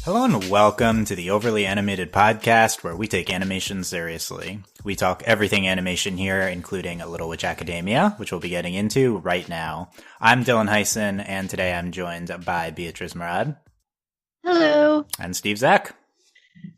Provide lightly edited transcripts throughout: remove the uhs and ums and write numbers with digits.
Hello and welcome to the Overly Animated Podcast, where we take animation seriously. We talk everything animation here, including a Little Witch Academia, which we'll be getting into right now. I'm Dylan Hysen, and today I'm joined by Beatriz, Mourad. Hello. And Steve Zach.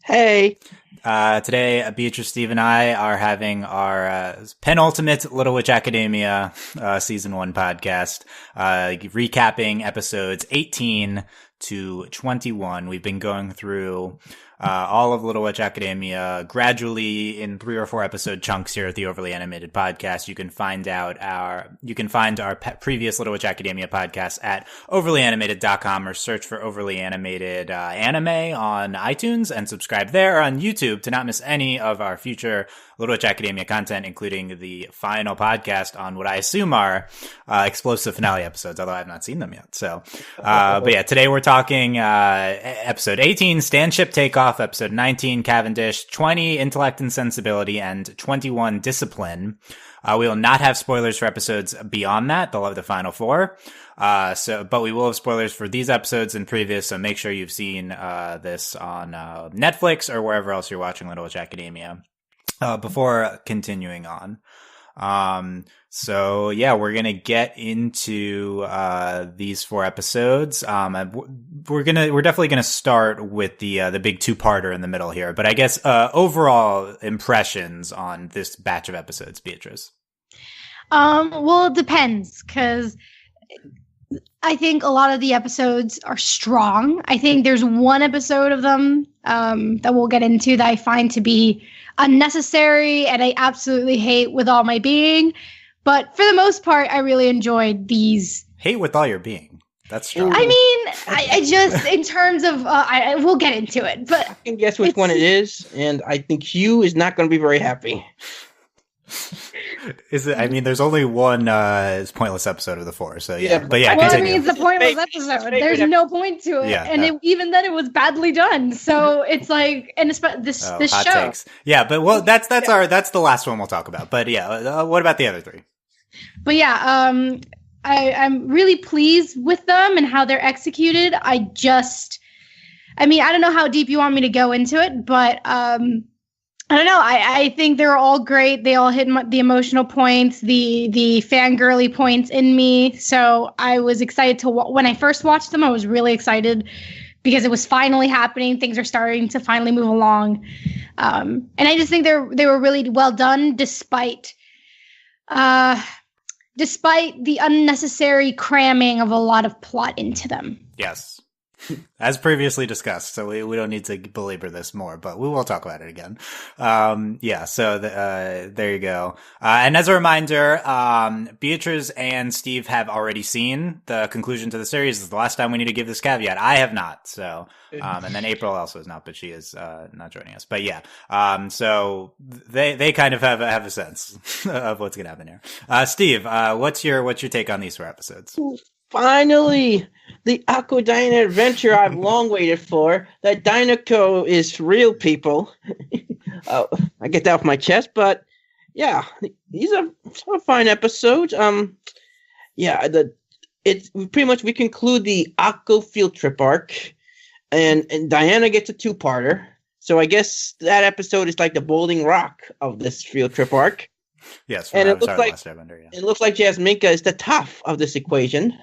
Hey. Today, Beatriz, Steve, and I are having our penultimate Little Witch Academia Season 1 podcast, recapping episodes 18 to 21. We've been going through all of Little Witch Academia gradually in 3 or 4 episode chunks here at the Overly Animated Podcast. You can find our previous Little Witch Academia podcast at overlyanimated.com, or search for Overly Animated Anime on iTunes and subscribe there, on YouTube to not miss any of our future Little Witch Academia content, including the final podcast on what I assume are explosive finale episodes, although I have not seen them yet. So, but yeah, today we're talking episode 18, Starship Takeoff, episode 19, Cavendish, 20, Intellect and Sensibility, and 21, Discipline. We will not have spoilers for episodes beyond that. They'll have the final 4. But we will have spoilers for these episodes and previous, so make sure you've seen this on Netflix or wherever else you're watching Little Witch Academia. Before continuing on. So yeah, we're going to get into, these 4 episodes. We're definitely going to start with the big 2-parter in the middle here, but I guess, overall impressions on this batch of episodes, Beatriz. Well, it depends, because I think a lot of the episodes are strong. I think there's one episode of them, that we'll get into that I find to be unnecessary and I absolutely hate with all my being. But for the most part, I really enjoyed these. Hate with all your being. That's strong. I mean, I just, in terms of, we'll get into it. But I can guess which one it is, and I think Hugh is not going to be very happy. Is it? I mean, there's only one pointless episode of the 4, so yeah. But yeah, well, continue. I mean, it's a pointless episode. There's no point to it, and even then, it was badly done. So it's like, and this hot show. Takes. Yeah, but well, that's the last one we'll talk about. But yeah, what about the other 3? But yeah, I'm really pleased with them and how they're executed. I don't know how deep you want me to go into it, but I don't know. I think they're all great. They all hit the emotional points, the fangirly points in me. So I was excited to when I first watched them. I was really excited because it was finally happening. Things are starting to finally move along, and I just think they were really well done, despite the unnecessary cramming of a lot of plot into them. Yes. As previously discussed, so we don't need to belabor this more, but we will talk about it again. So there you go. And as a reminder, Beatriz and Steve have already seen the conclusion to the series. This is the last time we need to give this caveat. I have not, so, and then April also is not, but she is, not joining us. But yeah, so they kind of have a sense of what's gonna happen here. Steve, what's your take on these 4 episodes? Finally, the Aqua Dyna adventure I've long waited for. That Dynaco is real, people. I get that off my chest, but yeah, these are some fine episodes. We conclude the Aqua field trip arc, and Diana gets a 2-parter. So I guess that episode is like the Bowling Rock of this field trip arc. Yes, and it looks like Jasminka is the tough of this equation.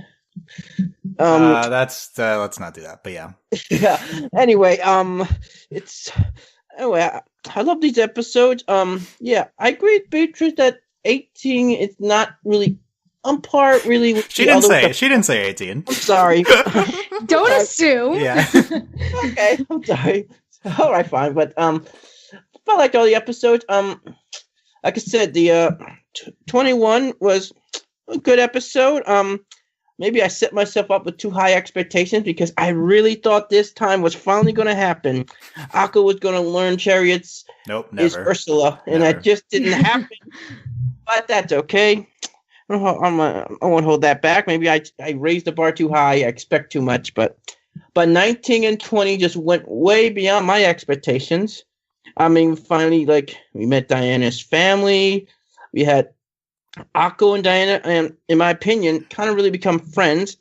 Let's not do that, but yeah. Yeah. Anyway, I love these episodes. I agree with Beatriz that 18 is not really on par. Really, she didn't say 18. I'm sorry. Don't assume. Yeah. Okay, I'm sorry. All right, fine, but I liked all the episodes. Like I said, the 21 was a good episode. Maybe I set myself up with too high expectations because I really thought this time was finally going to happen. Aqua was going to learn chariots. Nope, never. Is Ursula, and that just didn't happen. But that's okay. I won't hold that back. Maybe I raised the bar too high. I expect too much, but 19 and 20 just went way beyond my expectations. I mean, finally, we met Diana's family. We had Akko and Diana, and in my opinion, kind of really become friends.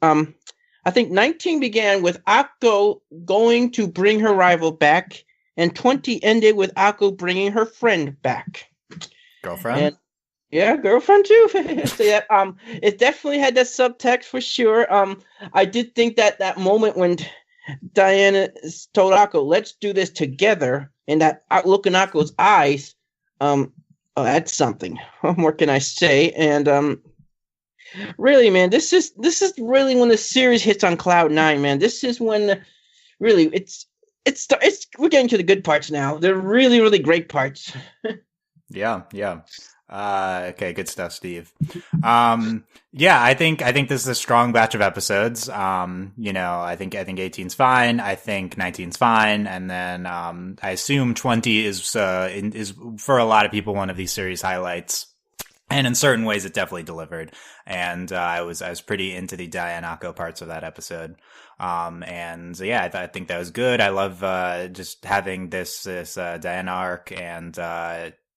I think 19 began with Akko going to bring her rival back, and 20 ended with Akko bringing her friend back. Girlfriend? And, yeah, girlfriend too. So yeah, it definitely had that subtext for sure. I did think that moment when Diana told Akko, "Let's do this together," and that look in Akko's eyes, oh, that's something. What more can I say? And really, man, this is really when the series hits on cloud nine, man. This is when really it's we're getting to the good parts now. They're really, really great parts. Yeah. Okay, good stuff, Steve. Yeah, I think this is a strong batch of episodes. I think 18's fine. I think 19's fine, and then I assume 20 is for a lot of people one of these series highlights. And in certain ways, it definitely delivered. And I was pretty into the Diane Akko parts of that episode. And yeah, I think that was good. I love just having this Diana arc, and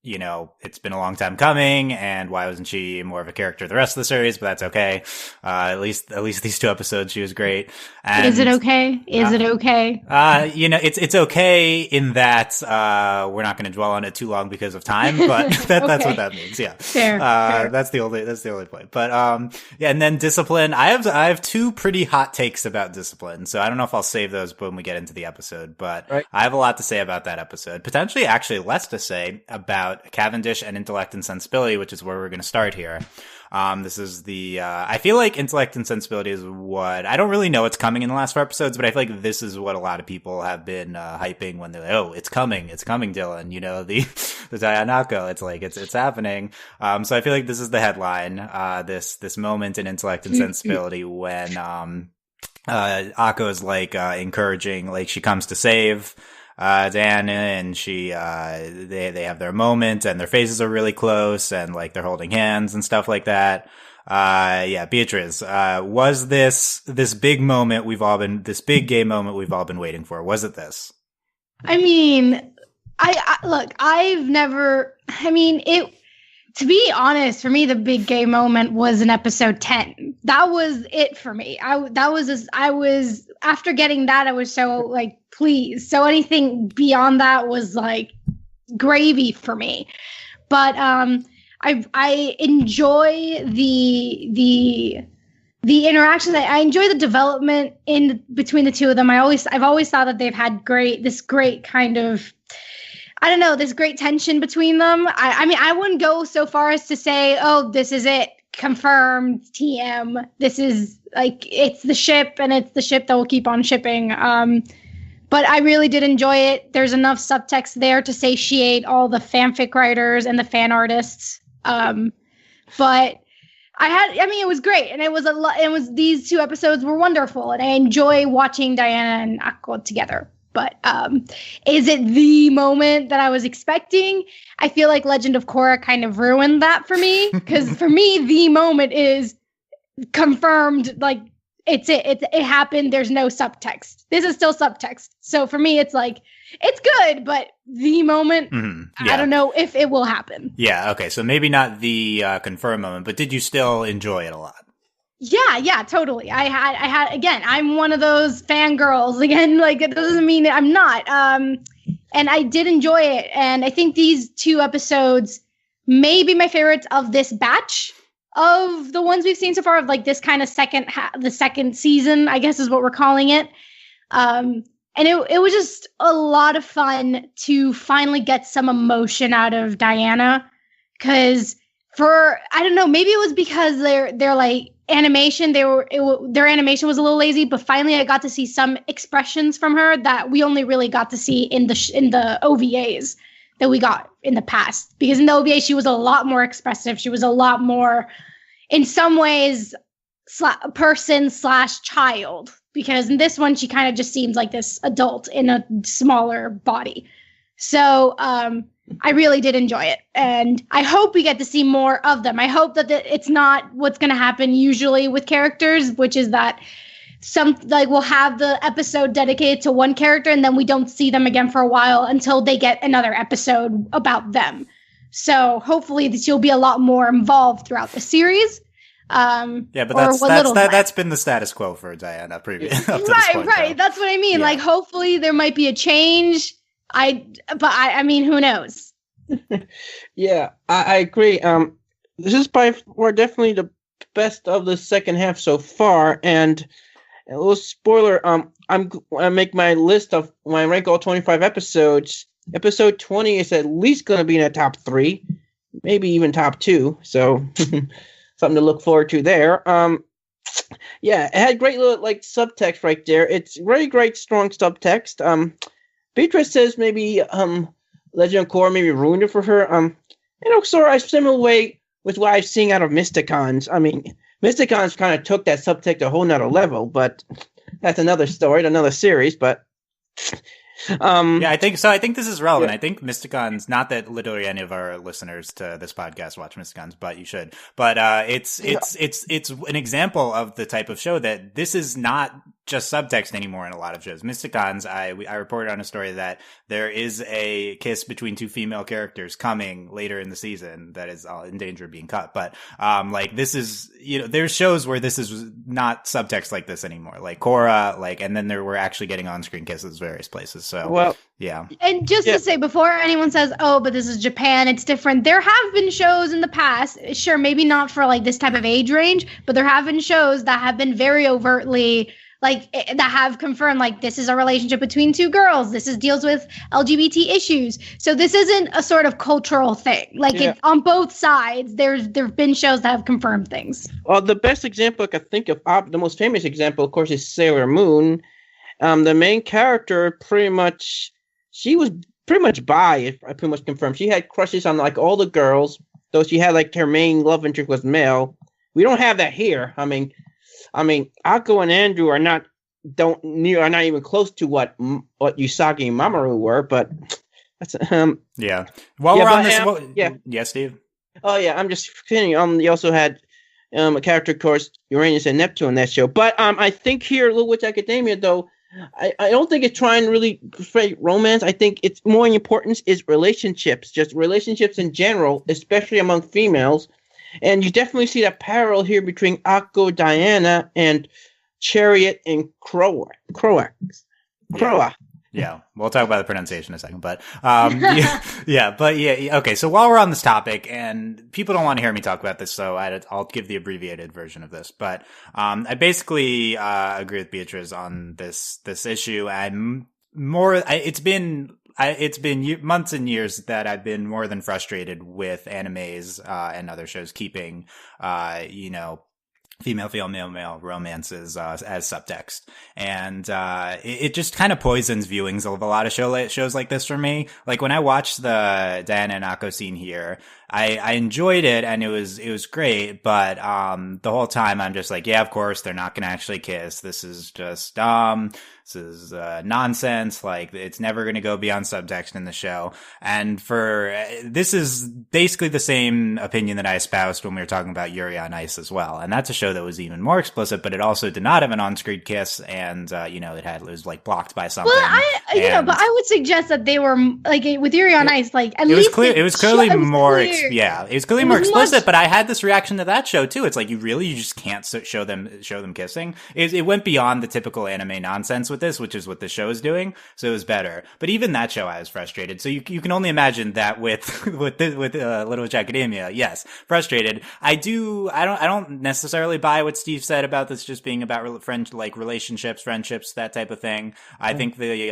it's been a long time coming, and why wasn't she more of a character the rest of the series? But that's okay. At least these 2 episodes, she was great. And, is it okay? Is it okay? It's okay in that we're not going to dwell on it too long because of time, but that's what that means. Yeah, fair. That's the only point. But yeah, and then Discipline. I have 2 pretty hot takes about Discipline, so I don't know if I'll save those when we get into the episode. But right. I have a lot to say about that episode. Potentially, actually, less to say about Cavendish and Intellect and Sensibility, which is where we're going to start here. This is I feel like Intellect and Sensibility is what, I don't really know what's coming in the last 4 episodes, but I feel like this is what a lot of people have been hyping when they're like, oh, it's coming, Dylan, the Dayanako, it's like, it's happening. So I feel like this is the headline, this moment in Intellect and Sensibility when, Akko is like, encouraging, like she comes to save, Diana, and they have their moment, and their faces are really close, and like they're holding hands and stuff like that. Yeah, Beatriz, was this big moment this big gay moment we've all been waiting for? Was it this? I mean, to be honest, for me, the big gay moment was in episode 10. That was it for me. After getting that, I was so like, please. So anything beyond that was like gravy for me. But I enjoy the interaction. I enjoy the development in between the 2 of them. I've always thought that they've had this great kind of, I don't know, this great tension between them. I mean, I wouldn't go so far as to say, oh, this is it, confirmed, TM. This is like, it's the ship, and it's the ship that will keep on shipping. But I really did enjoy it. There's enough subtext there to satiate all the fanfic writers and the fan artists. But it was great, and it was these 2 episodes were wonderful, and I enjoy watching Diana and Akko together. But is it the moment that I was expecting? I feel like Legend of Korra kind of ruined that for me, because for me, the moment is confirmed, like, it happened. There's no subtext. This is still subtext. So for me, it's like, it's good, but the moment, I don't know if it will happen. Yeah. Okay. So maybe not the confirmed moment, but did you still enjoy it a lot? Yeah, totally. I had, again, I'm one of those fangirls. Again, like, it doesn't mean that I'm not. And I did enjoy it. And I think these 2 episodes may be my favorites of this batch of the ones we've seen so far, of like this kind of the second season, I guess is what we're calling it. And it was just a lot of fun to finally get some emotion out of Diana. Cause I don't know, maybe it was because they're like animation, their animation was a little lazy, but finally I got to see some expressions from her that we only really got to see in the OVAs that we got in the past. Because in the OVA, she was a lot more expressive. She was a lot more, in some ways, person/child. Because in this one, she kind of just seems like this adult in a smaller body. So I really did enjoy it. And I hope we get to see more of them. I hope that it's not what's going to happen usually with characters, which is that we'll have the episode dedicated to one character, and then we don't see them again for a while until they get another episode about them. So hopefully she'll be a lot more involved throughout the series. Yeah, but or what little that's been the status quo for Diana previous. Right. That's what I mean. Yeah. Like, hopefully there might be a change. I mean, who knows? Yeah, I agree. This is by far definitely the best of the second half so far. And a little spoiler, I make my list of when I rank all 25 episodes. Episode 20 is at least going to be in the top 3, maybe even top 2. So something to look forward to there. Yeah, it had great little like subtext right there. It's very great, strong subtext. Beatriz says maybe Legend of Korra maybe ruined it for her. Sort of a similar way with what I've seen out of Mysticons. I mean, Mysticons kind of took that subtext to a whole nother level, but that's another story, another series. But yeah, I think so. I think this is relevant. Yeah. I think Mysticons, not that literally any of our listeners to this podcast watch Mysticons, but you should. But it's an example of the type of show that this is not just subtext anymore in a lot of shows. Mysticons, I reported on a story that there is a kiss between 2 female characters coming later in the season that is in danger of being cut. But like this is, there's shows where this is not subtext like this anymore, like Korra, and then we're actually getting on-screen kisses various places. So, well, yeah. And just to say, before anyone says, oh, but this is Japan, it's different. There have been shows in the past, sure, maybe not for like this type of age range, but there have been shows that have been very overtly that have confirmed like this is a relationship between 2 girls. This deals with LGBT issues. So this isn't a sort of cultural thing. It's on both sides. There've been shows that have confirmed things. Well, the best example I could think of, the most famous example, of course, is Sailor Moon. The main character she was pretty much bi. I pretty much confirmed. She had crushes on like all the girls, though she had like her main love interest was male. We don't have that here. I mean, Akko and Andrew are not even close to what Usagi and Mamoru were, but that's yeah. While we're on this, yeah, Steve. Oh yeah, I'm just continuing. You also had a character, of course, Uranus and Neptune in that show. But I think here, Little Witch Academia, though, I don't think it's trying to really portray romance. I think it's more important is relationships, just relationships in general, especially among females. And you definitely see that parallel here between Akko, Diana, and Chariot and Croa. Yeah, we'll talk about the pronunciation in a second, but okay. So while we're on this topic, and people don't want to hear me talk about this, so I'll give the abbreviated version of this. But I basically agree with Beatriz on this issue. It's been months and years that I've been more than frustrated with animes and other shows keeping female, male romances as subtext. And it just kind of poisons viewings of a lot of shows like this for me. Like when I watched the Diana and Akko scene here, I enjoyed it and it was great, but the whole time I'm just like, yeah, of course they're not going to actually kiss. This is just this is nonsense. Like it's never going to go beyond subtext in the show. And this is basically the same opinion that I espoused when we were talking about Yuri on Ice as well. And that's a show that was even more explicit, but it also did not have an on-screen kiss, and it was like blocked by something. Well, but I would suggest that they were like with Yuri on Ice, like at least it was clearly more. It was clearly more explicit, but I had this reaction to that show too. It's like you just can't show them kissing. It went beyond the typical anime nonsense with this, which is what the show is doing. So it was better. But even that show, I was frustrated. So you can only imagine that with Little Witch Academia. Yes, frustrated. I don't necessarily buy what Steve said about this just being about relationships, friendships, that type of thing. I think their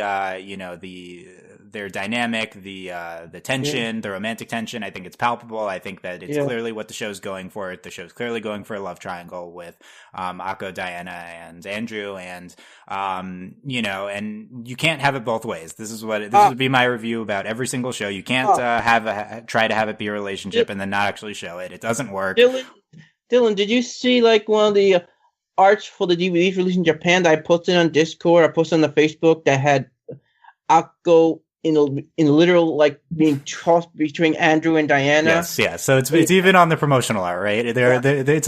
dynamic, the tension, the romantic tension, I think it's palpable. I think that it's clearly what the show's going for. The show's clearly going for a love triangle with Akko, Diana, and Andrew, and and you can't have it both ways. This would be my review about every single show. You can't try to have it be a relationship and then not actually show it. It doesn't work. Dylan, did you see like one of the arts for the DVDs released in Japan that I posted on Discord? I posted on the Facebook that had Akko in literal like being tossed between Andrew and Diana. Yes, yeah. So it's even on the promotional art, right? It's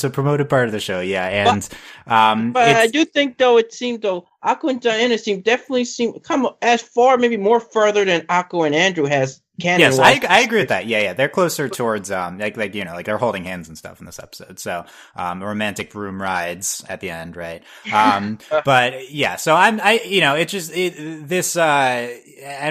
a promoted part of the show, yeah. And but I do think though Akko and Diana definitely seem come as far, maybe more further than Akko and Andrew has canon. Yes, I agree with that. Yeah, they're closer towards like they're holding hands and stuff in this episode. So romantic room rides at the end, right? But yeah, so and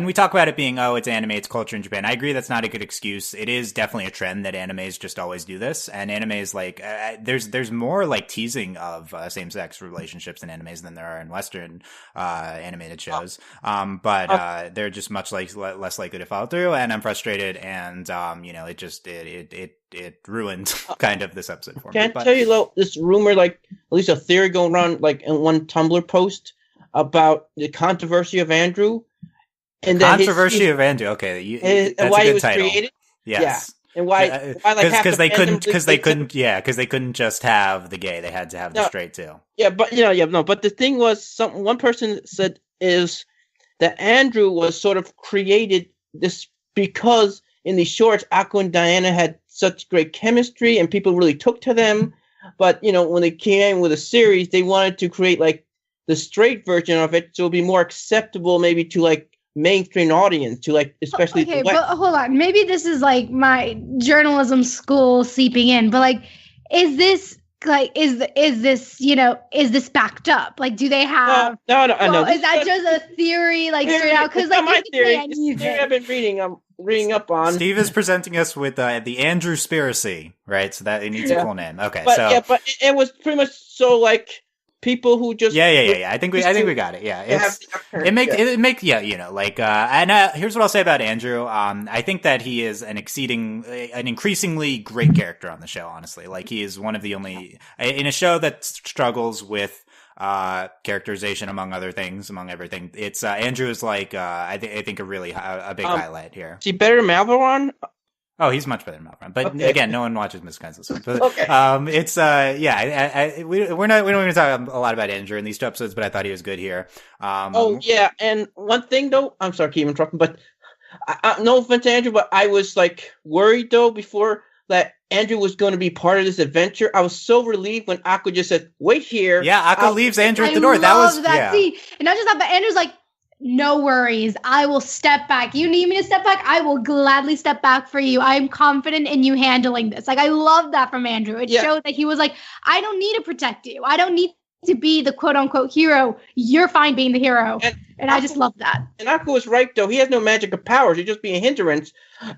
we talk about it being it's anime, it's culture in Japan. I agree that's not a good excuse. It is definitely a trend that animes just always do this, and animes like there's more like teasing of same sex relationships in animes than there are in Western animated shows. But they're just much less likely to follow through. And I'm frustrated, and it ruined kind of this episode for me. Can I tell you though, this rumor, like at least a theory going around, like in one Tumblr post about the controversy of Andrew, and controversy of Andrew. Okay, that's why a good he was title. Created. Yes. Yeah. And why because they couldn't just have the gay, they had to have the straight too. Yeah, but but the thing was, one person said is that Andrew was sort of created this because in the shorts, Akko and Diana had such great chemistry and people really took to them. But, when they came with a series, they wanted to create like the straight version of it so it'd be more acceptable maybe to like mainstream audience, to like especially okay, but hold on. Maybe this is like my journalism school seeping in, but like, is this backed up? Like, do they have? No. Is that just a theory, like straight out? Because like, my theory. It's theory I've been reading up on. Steve is presenting us with the Andrew Spiracy, right? So that it needs a cool name. Okay, but it was pretty much so like people who just I think we got it. Yeah, and here's what I'll say about Andrew. I think that he is an increasingly great character on the show. Honestly, like he is one of the only in a show that struggles with characterization among everything. It's Andrew is like I think a really a big highlight here. Is he better than Malveron? Oh, he's much better than Malcolm. But again, no one watches Miss Kinds of Stuff. But it's we don't even talk a lot about Andrew in these two episodes, but I thought he was good here. And one thing though, I'm sorry, keep interrupting, but no offense to Andrew, but I was like worried though before that Andrew was going to be part of this adventure. I was so relieved when Akko just said, "Wait here." Yeah, Akko leaves Andrew at the door. That was scene. And not just that, but Andrew's like, "No worries. I will step back. You need me to step back? I will gladly step back for you. I'm confident in you handling this." Like, I love that from Andrew. It showed that he was like, I don't need to protect you. I don't need to be the quote unquote hero. You're fine being the hero. And I just love that. And Akko was right, though. He has no magical powers. He'd just be a hindrance.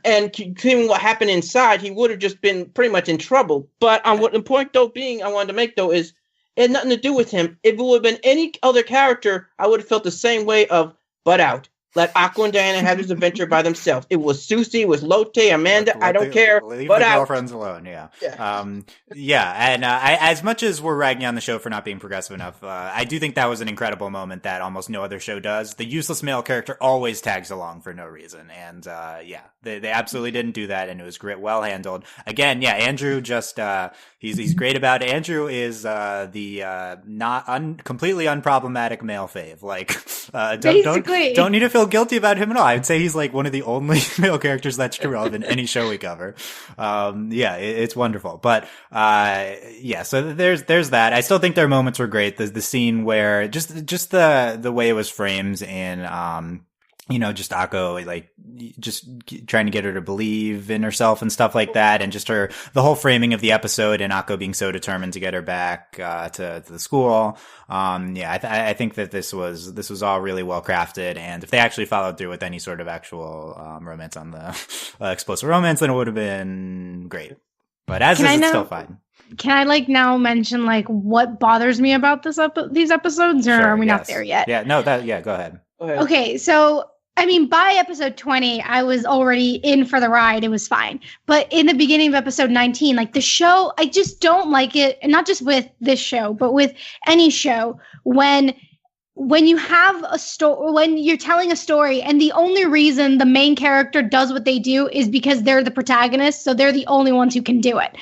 And given what happened inside, he would have just been pretty much in trouble. But what the point, though, being I wanted to make, though, is it had nothing to do with him. If it would have been any other character, I would have felt the same way of butt out. Let Akko and Diana have this adventure by themselves. It was Susie, it was Lotte, Amanda. I don't care. Leave butt the out. girlfriends alone. Yeah. And as much as we're ragging on the show for not being progressive enough, I do think that was an incredible moment that almost no other show does. The useless male character always tags along for no reason, and they absolutely didn't do that, and it was great, well handled. Again, Andrew just he's great about it. Andrew is the completely unproblematic male fave. Like don't need to feel guilty about him at all. I would say he's like one of the only male characters that's true relevant in any show we cover. It's wonderful. But so there's that. I still think their moments were great. The scene where just the way it was framed in just Akko, like, just trying to get her to believe in herself and stuff like that. And just the whole framing of the episode and Akko being so determined to get her back, to the school. I think that this was all really well crafted. And if they actually followed through with any sort of actual, romance on the, explosive romance, then it would have been great. But it's still fine. Can I now mention what bothers me about these episodes, or are we not there yet? Yeah, no, go ahead. Okay, so I mean, by episode 20, I was already in for the ride. It was fine. But in the beginning of episode 19, the show, I just don't like it. And not just with this show, but with any show, when you have a story, when you're telling a story and the only reason the main character does what they do is because they're the protagonist. So they're the only ones who can do it.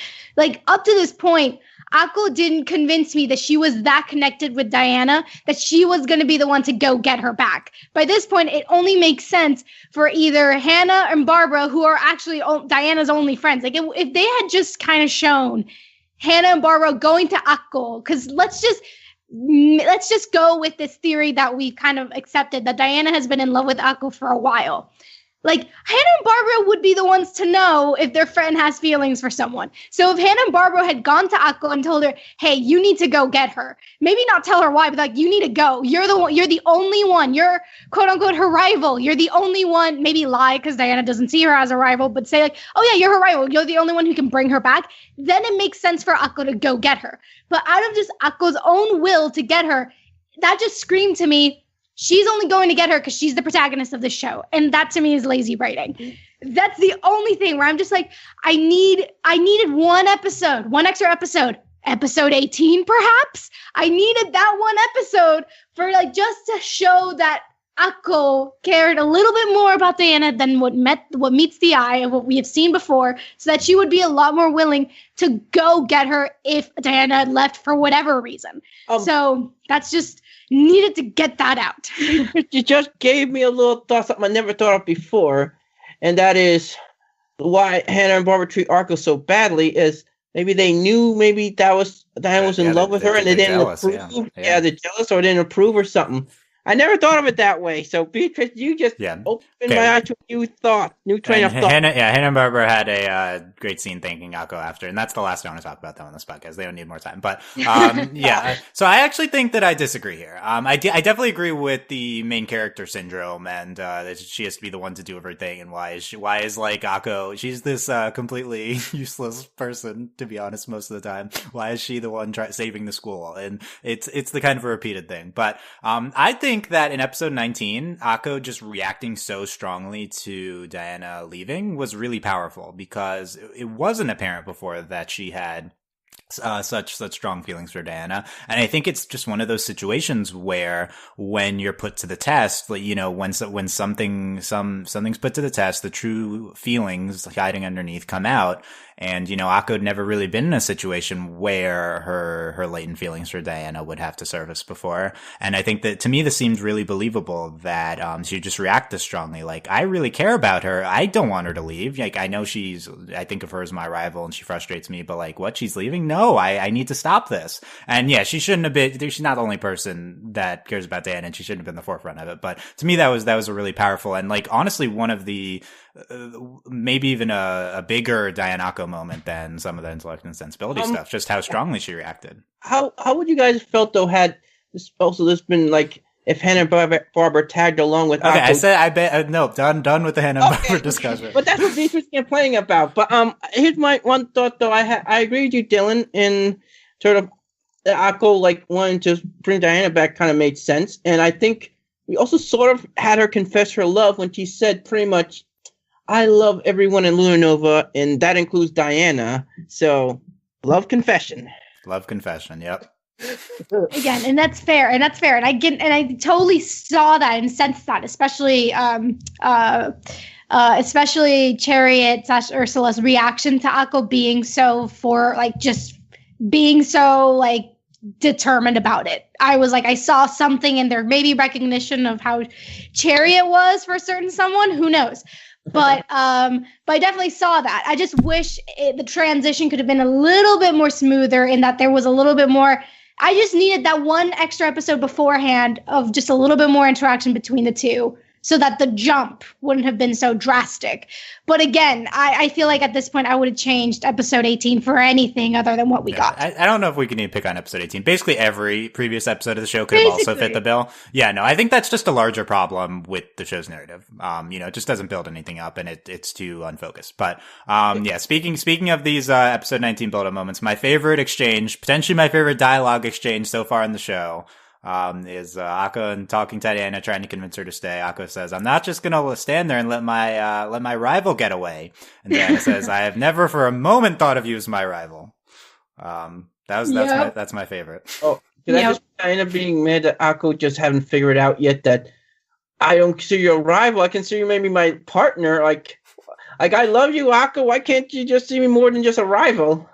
Up to this point, Akko didn't convince me that she was that connected with Diana, that she was going to be the one to go get her back. By this point, it only makes sense for either Hannah and Barbara, who are actually Diana's only friends. If they had just kind of shown Hannah and Barbara going to Akko, because let's just go with this theory that we've kind of accepted, that Diana has been in love with Akko for a while. Like, Hannah and Barbara would be the ones to know if their friend has feelings for someone. So if Hannah and Barbara had gone to Akko and told her, hey, you need to go get her, maybe not tell her why, but like, you need to go. You're the one, you're the only one. You're quote unquote her rival. You're the only one, maybe lie because Diana doesn't see her as a rival, but say like, oh yeah, you're her rival. You're the only one who can bring her back. Then it makes sense for Akko to go get her. But out of just Akko's own will to get her, that just screamed to me, she's only going to get her because she's the protagonist of the show. And that to me is lazy writing. That's the only thing where I'm just like, I needed one extra episode, episode 18 perhaps. I needed that one episode for like just to show that Akko cared a little bit more about Diana than what meets the eye of what we have seen before, so that she would be a lot more willing to go get her if Diana had left for whatever reason. So that's just needed to get that out. You just gave me a little thought, something I never thought of before, and that is why Hannah and Barbara treat Akko so badly. Is maybe they knew Diana was in love with her and they didn't approve. Yeah, they're jealous or didn't approve or something. I never thought of it that way. So, Beatriz, you just opened my eyes to a new train of thought. Hannah and Barbara had a great scene thanking Akko after, and that's the last I want to talk about them on this podcast. They don't need more time. But, so I actually think that I disagree here. I definitely agree with the main character syndrome, and that she has to be the one to do everything, and why is like Akko, she's this completely useless person, to be honest, most of the time. Why is she the one saving the school? And it's the kind of a repeated thing. But I think that in episode 19, Akko just reacting so strongly to Diana leaving was really powerful, because it wasn't apparent before that she had such strong feelings for Diana. And I think it's just one of those situations where when you're put to the test, like, you know, when something's put to the test, the true feelings hiding underneath come out. And, you know, Akko had never really been in a situation where her latent feelings for Diana would have to surface before. And I think that, to me, this seems really believable that she just react this strongly. Like, I really care about her. I don't want her to leave. Like, I know I think of her as my rival and she frustrates me, but like, what, she's leaving? No, I need to stop this. And yeah, she shouldn't have been, she's not the only person that cares about Diana, and she shouldn't have been the forefront of it. But to me, that was a really powerful, and like, honestly, one of the, maybe even a bigger Diana Akko moment than some of the Intellect and Sensibility stuff, just how strongly she reacted. How would you guys felt though had this been like, if Hannah and Barbara tagged along with Okay, Akko? I said, no, done with the Hannah and Barbara discussion. But that's what Beatriz is complaining about. But here's my one thought though. I agree with you, Dylan, in sort of Akko like wanting to bring Diana back kind of made sense. And I think we also sort of had her confess her love when she said pretty much, I love everyone in Luna Nova, and that includes Diana. So, love confession. Love confession, yep. Again, and that's fair, and I totally saw that and sensed that, especially Chariot / Ursula's reaction to Akko being so determined about it. I was like, I saw something in there, maybe recognition of how Chariot was for a certain someone, who knows. But I definitely saw that. I just wish the transition could have been a little bit more smoother, in that there was a little bit more. I just needed that one extra episode beforehand of just a little bit more interaction between the two, so that the jump wouldn't have been so drastic. But again, I feel like at this point I would have changed episode 18 for anything other than what we got. I don't know if we can even pick on episode 18. Basically, every previous episode of the show could have also fit the bill. Yeah, no, I think that's just a larger problem with the show's narrative. It just doesn't build anything up, and it's too unfocused. But speaking of these episode 19 build-up moments, my favorite exchange, potentially my favorite dialogue exchange so far in the show, is Akko and talking to Diana, trying to convince her to stay. Akko says, "I'm not just gonna stand there and let my rival get away." And Diana says, "I have never for a moment thought of you as my rival." That's my favorite. Oh, can I just end up being mad that Akko just haven't figured out yet that I don't consider you a rival. I consider you maybe my partner. Like I love you, Akko. Why can't you just see me more than just a rival?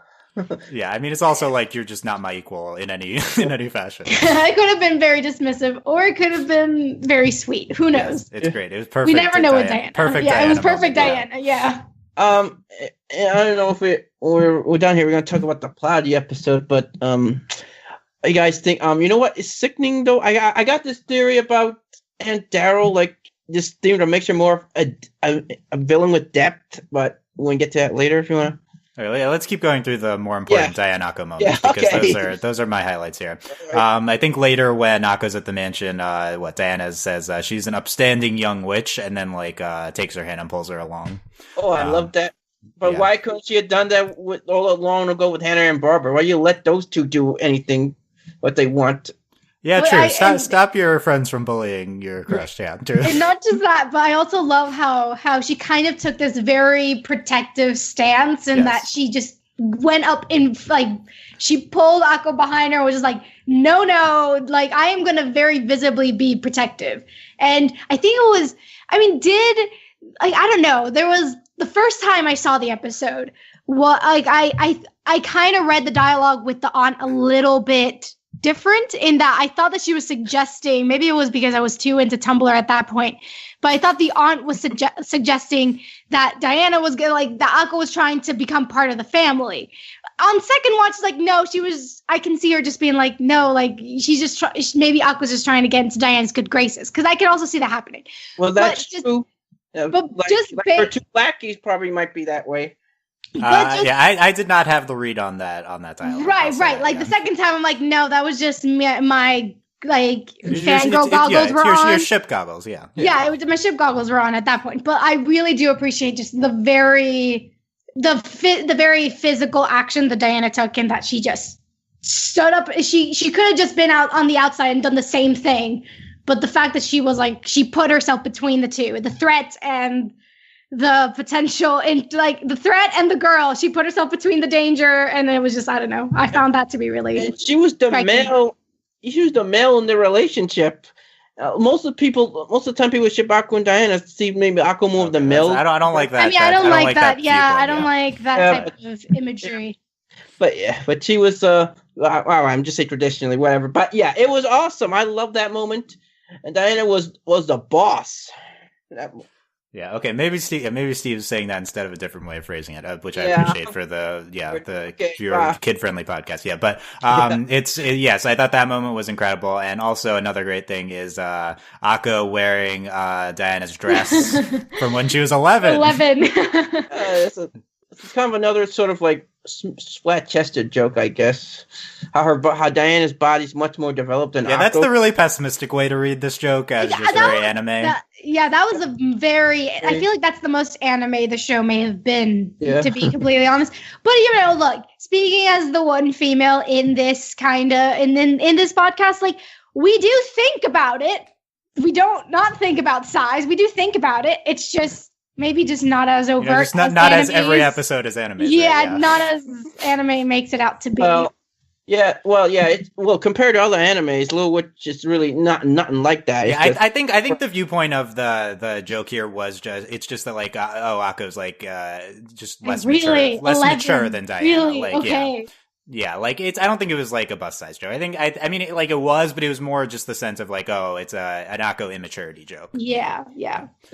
Yeah, I mean, it's also like you're just not my equal in any fashion. I could have been very dismissive, or it could have been very sweet. Who knows? Yes, it's great. It was perfect. We never know with Diana. Perfect. Yeah, Diana it was perfect moment. Diana. Yeah. I don't know if we're done here. We're gonna talk about the plot of the episode, but you guys think you know what is sickening though? I got this theory about Aunt Daryl like just seemed to make her more a villain with depth, but we'll get to that later if you want to. All right, let's keep going through the more important Diana Akko moments because those are my highlights here. Right. I think later when Akko's at the mansion, Diana says she's an upstanding young witch, and then takes her hand and pulls her along. Oh, I love that. But why couldn't she have done that all along ago with Hannah and Barbara? Why you let those two do anything what they want? Yeah, true. Stop your friends from bullying your crush. Yeah, true. And not just that, but I also love how she kind of took this very protective stance, and that she just went up in she pulled Akko behind her, and was just like, no, I am gonna very visibly be protective. And I think it was, I don't know. There was the first time I saw the episode. I kind of read the dialogue with the aunt a little bit different in that I thought that she was suggesting, maybe it was because I was too into Tumblr at that point, but I thought the aunt was suggesting that Diana was gonna that Akko was trying to become part of the family. On second watch, no, I can see her just being no, she's just maybe Akko's just trying to get into Diana's good graces, because I can also see that happening. Well, that's true. But her two lackeys probably might be that way. I did not have the read on that dialogue. Right. The second time, I'm no, that was just my fangirl goggles were on. Your ship goggles, yeah. Yeah, my ship goggles were on at that point. But I really do appreciate just the very physical action that Diana took, and that she just stood up. She could have just been out on the outside and done the same thing, but the fact that she was she put herself between the two, the threat and the potential, in the threat and the girl, she put herself between the danger, and it was just, I don't know. I found that to be really. And she was the male. She was the male in the relationship. Most of the time, people ship Akko and Diana see maybe Akko more of the male. I don't like that. I don't like that. Yeah, I don't like that type of imagery. But she was. I'm just saying traditionally, whatever. But yeah, it was awesome. I love that moment, and Diana was the boss. Yeah. Okay. Maybe Steve's saying that instead of a different way of phrasing it, which I appreciate for the kid-friendly podcast. Yeah. But yes, I thought that moment was incredible, and also another great thing is Akko wearing Diana's dress from when she was 11. It's kind of another sort of flat-chested joke, I guess. How Diana's body's much more developed than Akko. That's the really pessimistic way to read this joke, as just very anime. That was a very. I feel like that's the most anime the show may have been, to be completely honest. But look, speaking as the one female in this in this podcast, we do think about it. We don't not think about size. We do think about it. It's just. Maybe just not as overt. Not as every episode is anime. Yeah, not as anime makes it out to be. Well, compared to other animes, Little Witch is really nothing like that. I think the viewpoint of the joke here was just that Akko's just less mature than Diana. Really? Okay. Yeah, it's. I don't think it was a bust size joke. I think it was, but it was more just the sense of it's an Akko immaturity joke. Yeah.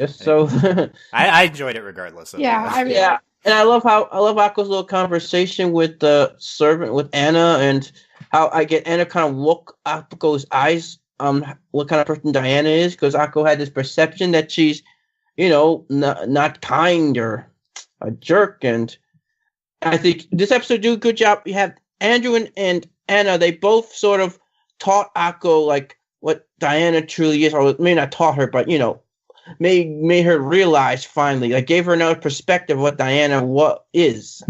So I enjoyed it regardless. And I love Akko's little conversation with the servant with Anna, and how I get Anna kind of look Akko's eyes. What kind of person Diana is, because Akko had this perception that she's, not kind or a jerk, and I think this episode do a good job. You have Andrew and Anna. They both sort of taught Akko what Diana truly is, or maybe not taught her, but made her realize finally. Gave her another perspective of what Diana is.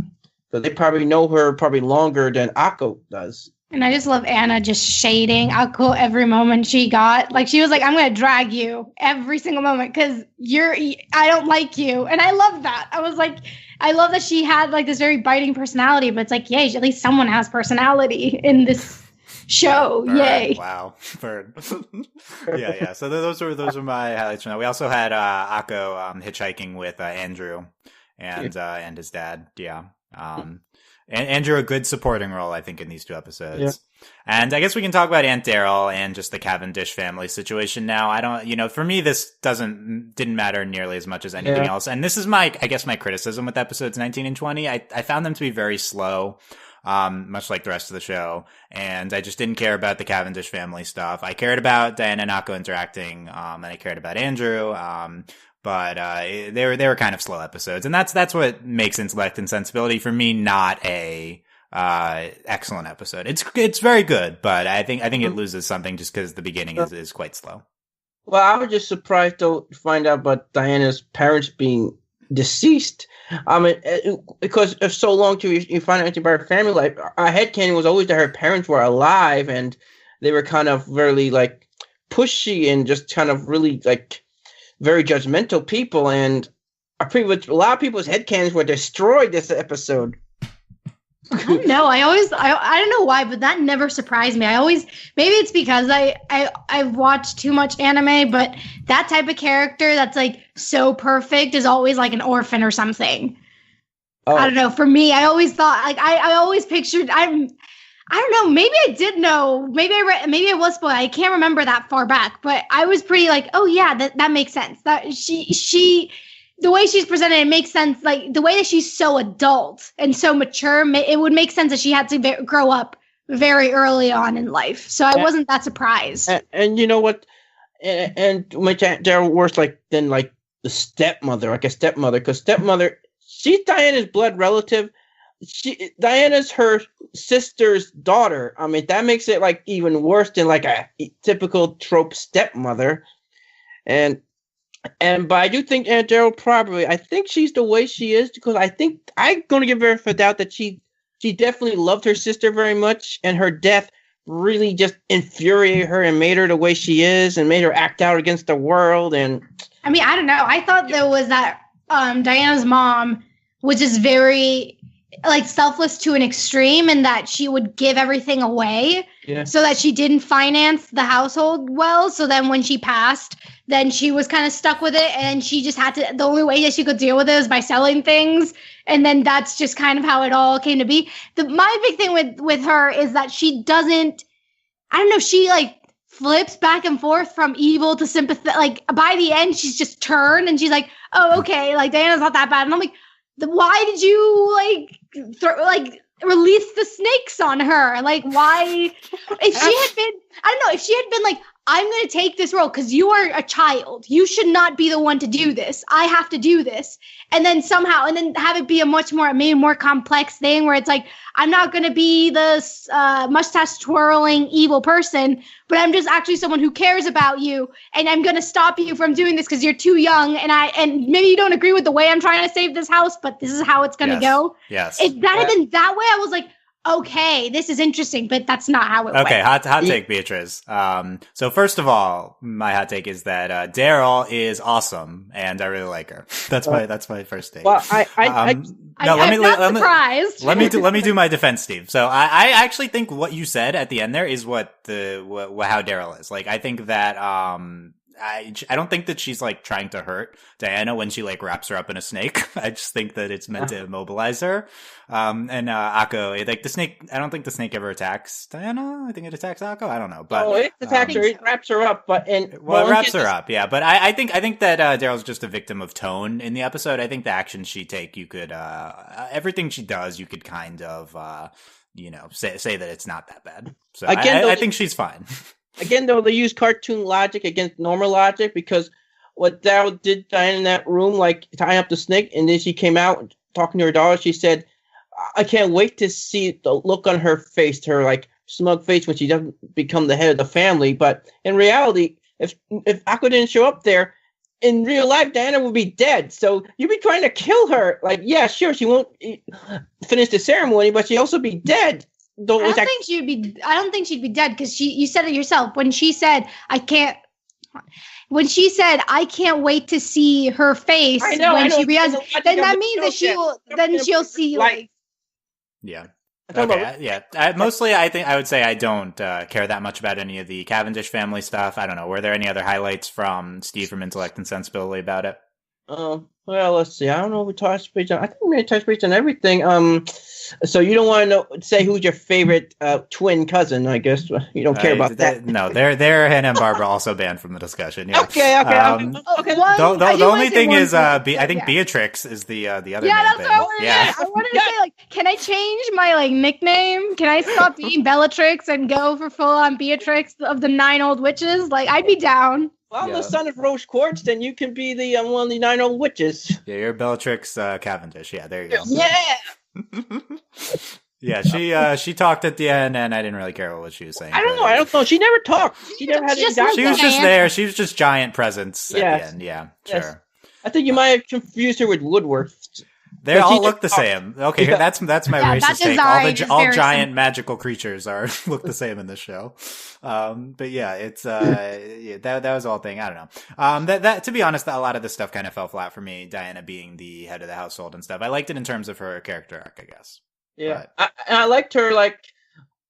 So they probably know her longer than Akko does. And I just love Anna just shading Akko every moment she got. She was I'm going to drag you every single moment because I don't like you. And I love that. I was I love that she had this very biting personality, but it's yay, at least someone has personality in this show. Yay. Right. Wow. Yeah. So those were my highlights from that. We also had Akko hitchhiking with Andrew and his dad. Yeah. And Andrew, a good supporting role, I think, in these two episodes. Yeah. And I guess we can talk about Aunt Daryl and just the Cavendish family situation now. I don't, for me, this didn't matter nearly as much as anything else. And this is my criticism with episodes 19 and 20. I found them to be very slow. much like the rest of the show. And I just didn't care about the Cavendish family stuff. I cared about Diana and Akko interacting, and I cared about Andrew. But they were kind of slow episodes, and that's what makes Intellect and Sensibility for me not a excellent episode. It's very good, but I think it loses something just because the beginning is quite slow. Well, I was just surprised to find out about Diana's parents being deceased. I mean, because of so long till you find out anything about her family life, our headcanon was always that her parents were alive and they were kind of really like pushy and just kind of really like very judgmental people. And a lot of people's headcanons were destroyed this episode. I don't know. I don't know why, but that never surprised me. Maybe it's because I've watched too much anime, but that type of character that's like so perfect is always like an orphan or something. Oh. I don't know. For me, I always thought like I always pictured I don't know. Maybe I did know. Maybe I was spoiled. I can't remember that far back, but I was pretty like, oh yeah, that makes sense. That she. The way she's presented, it makes sense. Like the way that she's so adult and so mature, it would make sense that she had to grow up very early on in life. So I wasn't that surprised. And you know what? And they're worse than the stepmother, because stepmother, she's Diana's blood relative. Diana's her sister's daughter. I mean, that makes it like even worse than like a typical trope stepmother. But I do think Aunt Daryl probably, I think she's the way she is because I think I'm going to give her for doubt that she definitely loved her sister very much, and her death really just infuriated her and made her the way she is and made her act out against the world. And I mean, I don't know. I thought there was that Diana's mom was just very like selfless to an extreme, and that she would give everything away so that she didn't finance the household well. So then when she passed, then she was kind of stuck with it, and she just had to, the only way that she could deal with it was by selling things. And then that's just kind of how it all came to be. My big thing with her is that she doesn't, I don't know, she like flips back and forth from evil to sympathetic. Like by the end, she's just turned and she's like, oh, okay, like Diana's not that bad. And I'm like, why did you release the snakes on her? Like, why? If she had been, I don't know, if she had been like, I'm going to take this role because you are a child. You should not be the one to do this. I have to do this. And then have it be a maybe more complex thing where it's like, I'm not going to be this mustache twirling evil person, but I'm just actually someone who cares about you. And I'm going to stop you from doing this because you're too young. And maybe you don't agree with the way I'm trying to save this house, but this is how it's going to go. Yes. If that had been that way, I was like, okay, this is interesting, but that's not how it went. Okay, hot take, Beatriz. So first of all, my hot take is that Daryl is awesome, and I really like her. That's my first take. Well, I'm not surprised. Let me do my defense, Steve. So I actually think what you said at the end there is how Daryl is. Like, I think that I don't think that she's like trying to hurt Diana when she like wraps her up in a snake. I just think that it's meant to immobilize her. And Akko, like the snake, I don't think the snake ever attacks Diana. I think it attacks Akko. I don't know, but it attacks her. It wraps her up, but it wraps her up. Yeah, but I think that Daryl's just a victim of tone in the episode. I think the actions she take, you could everything she does, you could kind of say that it's not that bad. So again, I think she's fine. Again, though, they use cartoon logic against normal logic because what Daryl did Diana in that room, like tying up the snake, and then she came out talking to her daughter. She said, I can't wait to see the look on her face, her like smug face when she doesn't become the head of the family. But in reality, if Akko didn't show up there, in real life, Diana would be dead. So you'd be trying to kill her. Like, yeah, sure, she won't finish the ceremony, but she'd also be dead. I don't think she'd be dead because you said it yourself when she said I can't wait to see her face when she realizes, then that means that she'll see like yeah. Okay, yeah. Mostly, I would say I don't care that much about any of the Cavendish family stuff. I don't know. Were there any other highlights from Steve from Intellect and Sensibility about it? Well, let's see. I don't know if we touched base on. I think we may touch base on everything. So you don't want to say who's your favorite twin cousin, I guess. You don't care about that. No, they're Hannah and Barbara also banned from the discussion. Yeah. Okay. The only thing is, I think Beatrix is the other. Yeah, that's what I wanted to say. I wanted to say, like, can I change my nickname? Can I stop being Bellatrix and go for full on Beatrix of the 9 old witches? Like, I'd be down. Well, I'm the son of Rose Quartz, then you can be the one of the 9 old witches. Yeah, you're Bellatrix Cavendish. Yeah, there you go. Yeah. Yeah, she talked at the end, and I didn't really care what she was saying. I don't know. She never talked. She never had any dialogue. She was just there. She was just giant presence at the end. Yeah, yes. Sure. I think you might have confused her with Woodworth. They all look the same. Okay, that's my racist take. All giant magical creatures look the same in this show. But yeah, it's that was all thing. I don't know. That to be honest, a lot of this stuff kind of fell flat for me. Diana being the head of the household and stuff. I liked it in terms of her character arc, I guess. Yeah, I liked her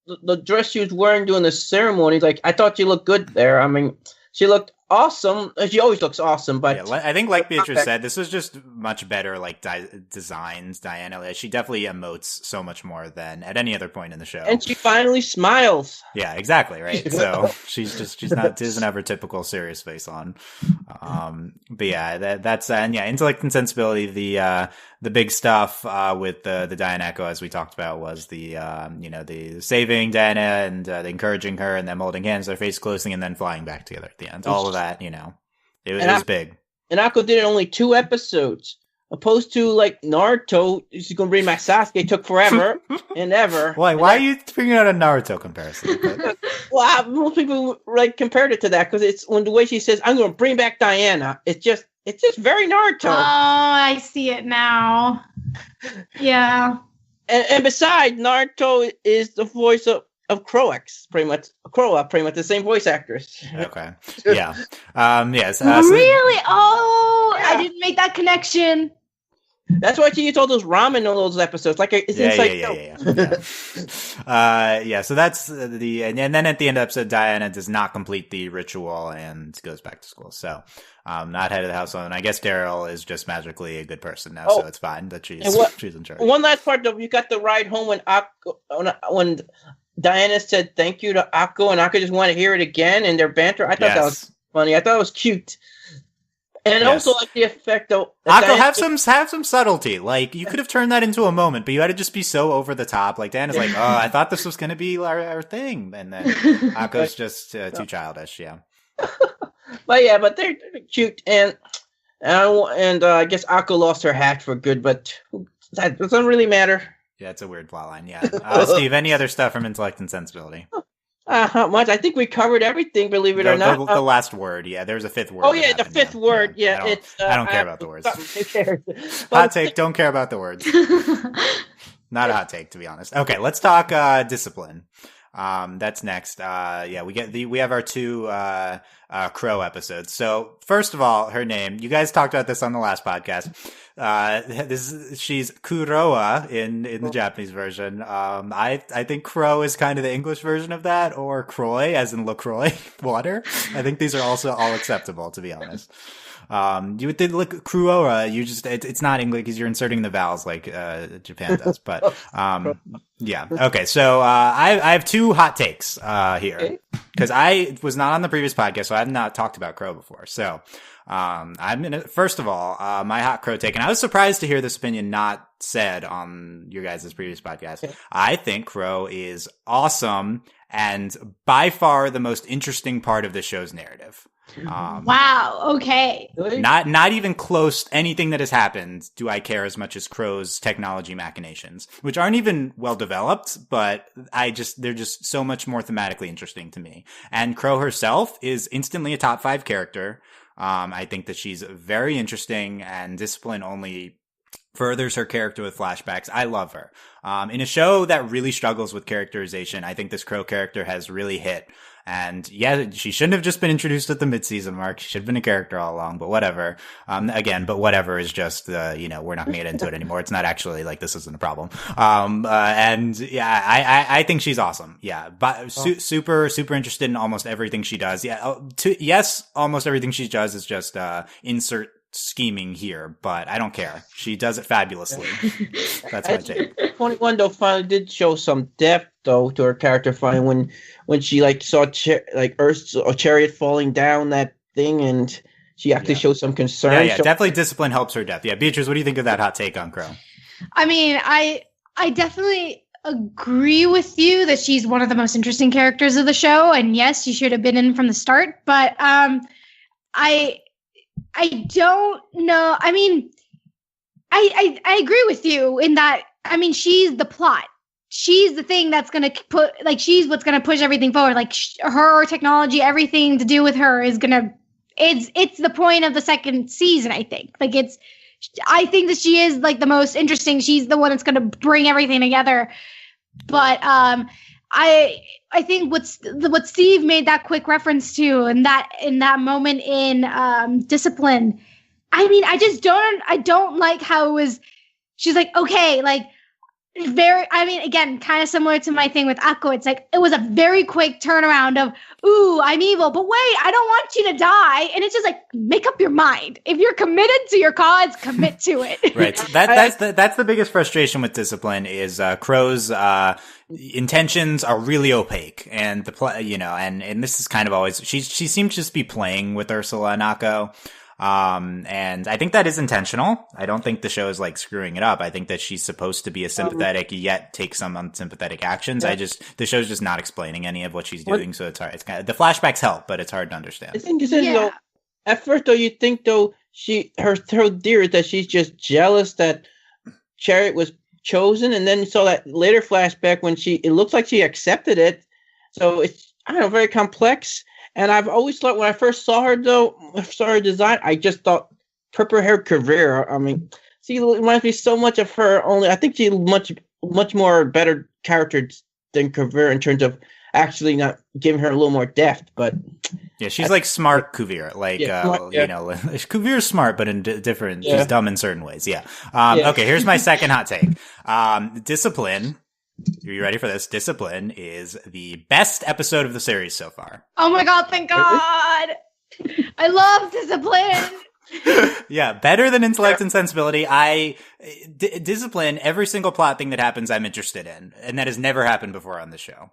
the dress she was wearing during the ceremony. Like, I thought she looked good there. I mean, she looked awesome. She always looks awesome, but yeah, I think, like Beatriz said, this was just much better, designs. Diana, she definitely emotes so much more than at any other point in the show, and she finally smiles. Yeah, exactly, right. So she doesn't have her typical serious face on. But yeah, that's and yeah, Intellect and Sensibility. The big stuff with the Diana Echo, as we talked about, was the saving Diana and the encouraging her, and then holding hands, their face closing, and then flying back together at the end. All of that, it was big. And Akko did it only 2 episodes, opposed to Naruto. She's gonna bring my Sasuke. Took forever and ever. Why are you bringing out a Naruto comparison? Well, most people compared it to that because it's when the way she says, "I'm gonna bring back Diana." It's just very Naruto. Oh, I see it now. Yeah. And besides, Naruto is the voice of Croax, pretty much the same voice actress. Okay. Yeah. Yes. Really? Oh, yeah. I didn't make that connection. That's why she eats all those ramen in all those episodes. It's inside Yeah. So that's and then at the end of the episode, Diana does not complete the ritual and goes back to school. So, not head of the household. And I guess Daryl is just magically a good person now, so it's fine that she's in charge. One last part though, you got the ride home when Diana said thank you to Akko, and Akko just wanted to hear it again, and their banter. I thought that was funny. I thought it was cute. And also like the effect of Akko, have some subtlety. Like, you could have turned that into a moment, but you had to just be so over the top. Like, Diana's like, "Oh, I thought this was going to be our thing," and then Akko's just too childish. Yeah. but they're cute, and I guess Akko lost her hat for good, but that doesn't really matter. Yeah, it's a weird plotline. Yeah, Steve, any other stuff from Intellect and Sensibility? Not much. I think we covered everything. Believe it or not. The last word. Yeah, there's a 5th word. Oh yeah, the 5th word. Yeah, I don't care about the words. Who cares? Hot take. Don't care about the words. Not a hot take, to be honest. Okay, let's talk discipline. That's next. We have our 2 Crow episodes. So first of all, her name, you guys talked about this on the last podcast. She's Kuroa in the Japanese version. I think Crow is kind of the English version of that, or Croy, as in LaCroix, water. I think these are also all acceptable, to be honest. You would think, look, Kuroa, it's not English because you're inserting the vowels like, Japan does, but, yeah. Okay. So, I have 2 hot takes, here, because I was not on the previous podcast, so I have not talked about Crow before. So, first of all, my hot Crow take, and I was surprised to hear this opinion not said on your guys' previous podcast. Okay. I think Crow is awesome and by far the most interesting part of the show's narrative. Wow. Okay. Not even close to anything that has happened do I care as much as Crow's technology machinations, which aren't even well developed, but they're just so much more thematically interesting to me. And Crow herself is instantly a top 5 character. I think that she's very interesting, and Discipline only furthers her character with flashbacks. I love her. In a show that really struggles with characterization, I think this Crow character has really hit. And yeah, she shouldn't have just been introduced at the mid-season mark. She should have been a character all along, but whatever. But whatever is just, we're not going to get into it anymore. It's not actually this isn't a problem. And yeah, I think she's awesome. Yeah. But super, super interested in almost everything she does. Yeah. Yes, almost everything she does is just, insert scheming here, but I don't care. She does it fabulously. That's my take. 21 though finally did show some depth though to her character finally when she like saw Earth's chariot falling down that thing, and she actually showed some concern. Yeah, definitely discipline helps her depth. Yeah, Beatriz, what do you think of that hot take on Crow? I mean, I definitely agree with you that she's one of the most interesting characters of the show, and yes, she should have been in from the start. But I don't know. I mean, I agree with you in that. I mean, she's the plot. She's the thing that's going to she's what's going to push everything forward. Like her technology, everything to do with her is going to, it's the point of the second season, I think. I think that she is like the most interesting. She's the one that's going to bring everything together. But I think what Steve made that quick reference to, and that in that moment in Discipline, I mean, I don't like how it was. She's like, okay, like very. I mean, again, kind of similar to my thing with Akko. It's like it was a very quick turnaround of, ooh, I'm evil, but wait, I don't want you to die. And it's just like, make up your mind. If you're committed to your cause, commit to it. Right. That's the biggest frustration with Discipline is Crow's intentions are really opaque, and and this is kind of always she seemed to just be playing with Ursula and Akko. And I think that is intentional. I don't think the show is like screwing it up. I think that she's supposed to be a sympathetic yet take some unsympathetic actions. Yeah. The show's just not explaining any of what she's doing. So it's hard. It's kind of, the flashbacks help, but it's hard to understand. I think though, at first though, you think though her theory is that she's just jealous that Chariot was chosen. And then you saw that later flashback when it looks like she accepted it. So it's, I don't know, very complex. And I've always thought when I first saw her, design, I just thought purple-haired career. I mean, she reminds me so much of her. Only I think she's much more better character than Kuvira in terms of actually not giving her a little more depth. But yeah, she's like smart Kuvira. Kuvira's smart, but in different. Yeah. She's dumb in certain ways. Yeah. Okay, here's my second hot take. Discipline. Are you ready for this? Discipline is the best episode of the series so far. Oh my God, thank God. I love Discipline. Yeah, better than Intellect and Sensibility. Discipline, every single plot thing that happens, I'm interested in. And that has never happened before on the show.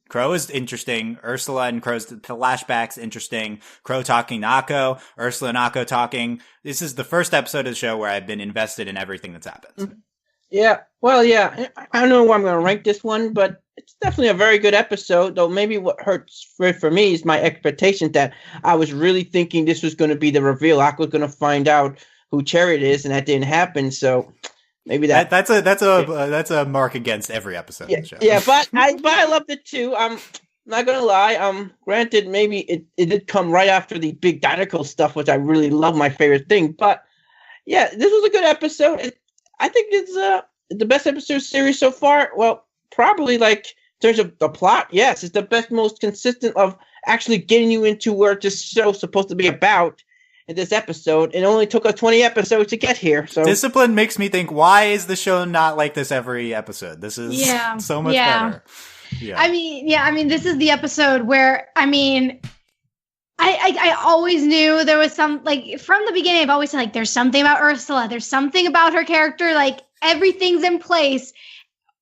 Crow is interesting. Ursula and Crow's flashbacks, interesting. Crow talking to Akko. Ursula and Akko talking. This is the first episode of the show where I've been invested in everything that's happened. Mm-hmm. Yeah, well, yeah, I don't know where I'm going to rank this one, but it's definitely a very good episode, though maybe what hurts for me is my expectation that I was really thinking this was going to be the reveal. I was going to find out who Chariot is, and that didn't happen, so maybe that's a mark against every episode of the show. Yeah, but I loved it too. I'm not going to lie. Granted, maybe it did come right after the big Dinoco stuff, which I really love, my favorite thing, but yeah, this was a good episode. I think it's the best episode series so far. Well, probably like in terms of the plot, yes, it's the best, most consistent of actually getting you into where this show's supposed to be about in this episode. It only took us 20 episodes to get here. So Discipline makes me think, why is the show not like this every episode? This is so much better. Yeah. I mean, this is the episode where, I mean, I always knew there was some, like, from the beginning, I've always said, like, there's something about Ursula. There's something about her character. Like, everything's in place.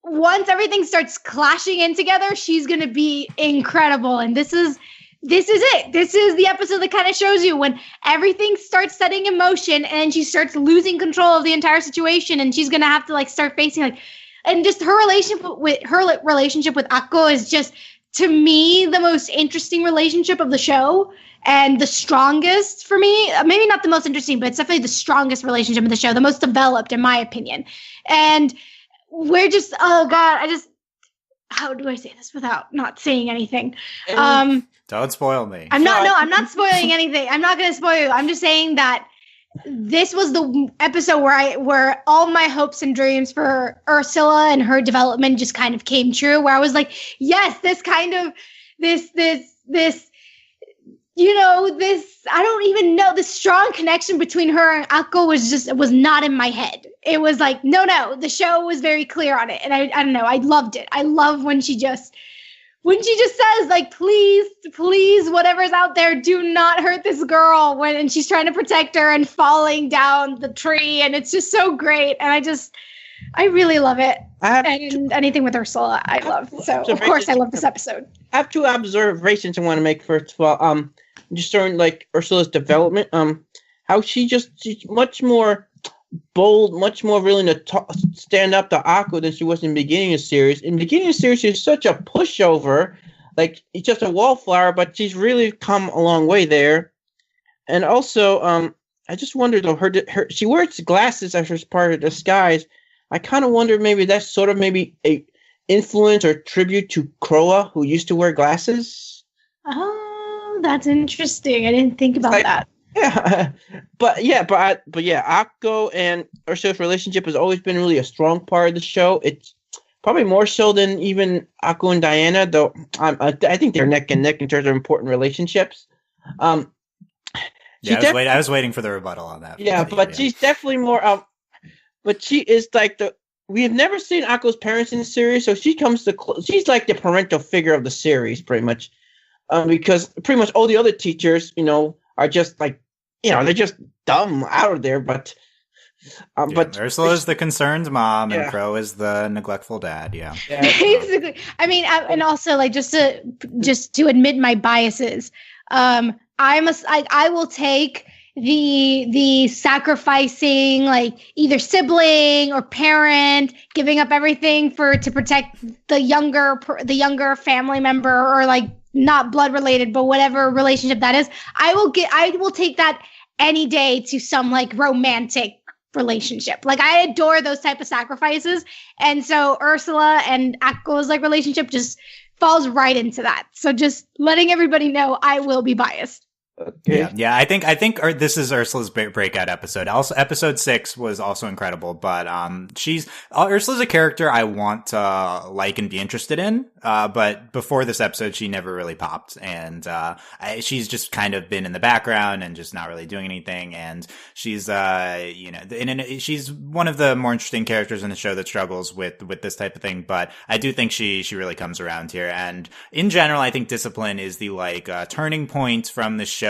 Once everything starts clashing in together, she's going to be incredible. And this is it. This is the episode that kind of shows you when everything starts setting in motion and she starts losing control of the entire situation. And she's going to have to, like, start facing, like, and just her relationship with Akko is just, to me, the most interesting relationship of the show. And the strongest for me, maybe not the most interesting, but it's definitely the strongest relationship in the show, the most developed, in my opinion. And we're just, oh God, how do I say this without not saying anything? Don't spoil me. I'm not spoiling anything. I'm not going to spoil you. I'm just saying that this was the episode where all my hopes and dreams for Ursula and her development just kind of came true, where I was like, yes, this kind of, this, you know, this, I don't even know, the strong connection between her and Akko was not in my head. It was like, no, the show was very clear on it. And I don't know, I loved it. I love when she just when she just says, like, please, whatever's out there, do not hurt this girl, and she's trying to protect her and falling down the tree, and it's just so great. And I really love it. And anything with Ursula, I love. So, of course, I love this episode. I have two observations I want to make. First of all, just during, like, Ursula's development, how she's much more bold, much more willing to stand up to Akko than she was in the beginning of the series. In the beginning of the series, she's such a pushover, like it's just a wallflower, but she's really come a long way there. And also, I just wondered though, she wears glasses as part of disguise. I kind of wonder maybe that's sort of maybe a influence or tribute to Kroa, who used to wear glasses. Oh, that's interesting. I didn't think about that. Yeah, but Akko and Ursula's relationship has always been really a strong part of the show. It's probably more so than even Akko and Diana, though. I think they're neck and neck in terms of important relationships. I was waiting for the rebuttal on that. Yeah, but she's definitely more. But she is like we have never seen Akko's parents in the series, so she's like the parental figure of the series, pretty much. Because pretty much all the other teachers, are just like. They're just dumb out of there, but Ursula is the concerned mom, and Crow is the neglectful dad. Yeah. Basically. I mean, and also like just to admit my biases, I will take the sacrificing, like either sibling or parent giving up everything to protect the younger family member, or like not blood related, but whatever relationship that is. I will take that any day to some like romantic relationship. Like I adore those type of sacrifices. And so Ursula and Akko's like relationship just falls right into that. So just letting everybody know I will be biased. Okay. Yeah. I think this is Ursula's breakout episode. Also, episode 6 was also incredible, but Ursula's a character I want to like and be interested in. But before this episode, she never really popped, and she's just kind of been in the background and just not really doing anything. And she's she's one of the more interesting characters in the show that struggles with this type of thing. But I do think she really comes around here. And in general, I think Discipline is the turning point from the show.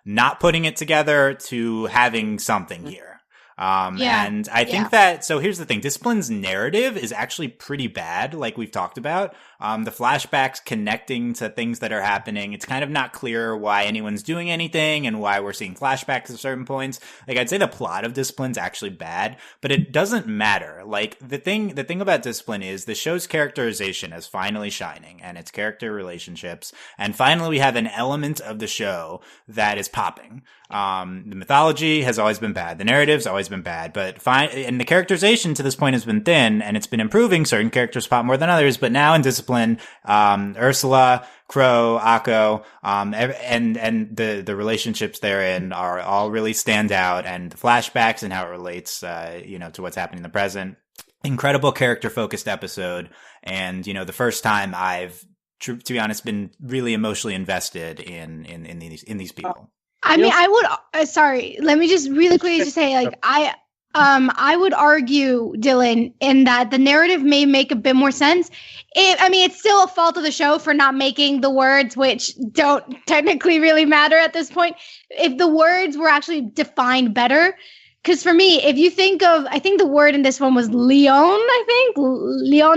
Not putting it together to having something here. And I think that, so here's the thing, Discipline's narrative is actually pretty bad, like we've talked about. The flashbacks connecting to things that are happening, it's kind of not clear why anyone's doing anything and why we're seeing flashbacks at certain points. Like, I'd say the plot of Discipline's actually bad, but it doesn't matter. Like, the thing about Discipline is the show's characterization is finally shining, and its character relationships, and finally we have an element of the show that is popping. The mythology has always been bad. The narrative's always been bad, but and the characterization to this point has been thin, and it's been improving. Certain characters pop more than others, but now in Discipline, Ursula, Crow, Akko, and the relationships therein are all really stand out, and the flashbacks and how it relates, to what's happening in the present. Incredible character focused episode. And, the first time I've, to be honest, been really emotionally invested in these people. I mean, I would, sorry, let me just really quickly just say, like, I would argue, Dylan, in that the narrative may make a bit more sense. It's still a fault of the show for not making the words, which don't technically really matter at this point. If the words were actually defined better, because for me, if you think of, I think the word in this one was Leon,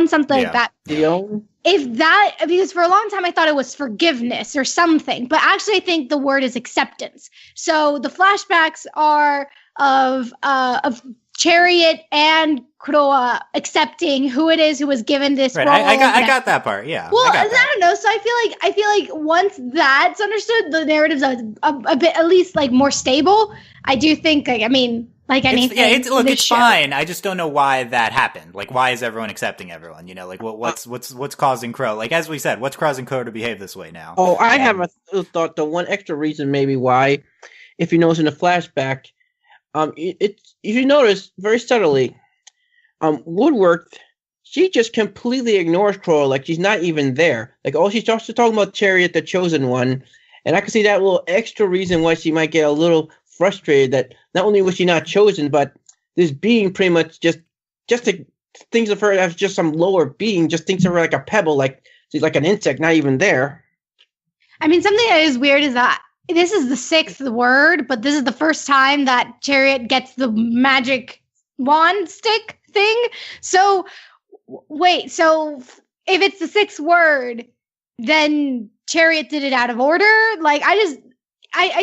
something like that. Leon? Because for a long time I thought it was forgiveness or something, but actually I think the word is acceptance. So the flashbacks are of Chariot and Kroa accepting who it is who was given this role. I got that part. Yeah. Well, I don't know. So I feel like once that's understood, the narrative's a bit at least like more stable. I do think anything. It's fine. I just don't know why that happened. Like, why is everyone accepting everyone? What's causing Crow? Like, as we said, what's causing Crow to behave this way now? Oh, I have a thought. The one extra reason maybe why, if you notice in the flashback, if you notice very subtly, Woodworth, she just completely ignores Crow, like she's not even there. Like, all she's just talking about Chariot, the chosen one, and I can see that little extra reason why she might get a little frustrated that not only was she not chosen, but this being pretty much just thinks of her as just some lower being, just thinks of her like a pebble, like she's like an insect, not even there. I mean, something that is weird is that this is the 6th word, but this is the first time that Chariot gets the magic wand stick thing. So, wait, so if it's the 6th word, then Chariot did it out of order? Like, I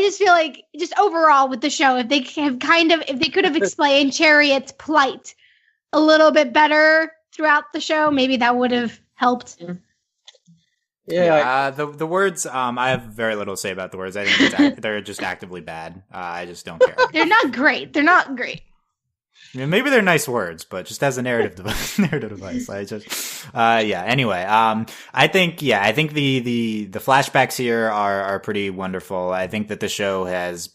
just feel like, just overall with the show, if they could have explained Chariot's plight a little bit better throughout the show, maybe that would have helped. Yeah, the words, I have very little to say about the words. I think they're just actively bad. I just don't care. They're not great. I mean, maybe they're nice words, but just as a narrative device, I just, anyway, I think the flashbacks here are pretty wonderful. I think that the show has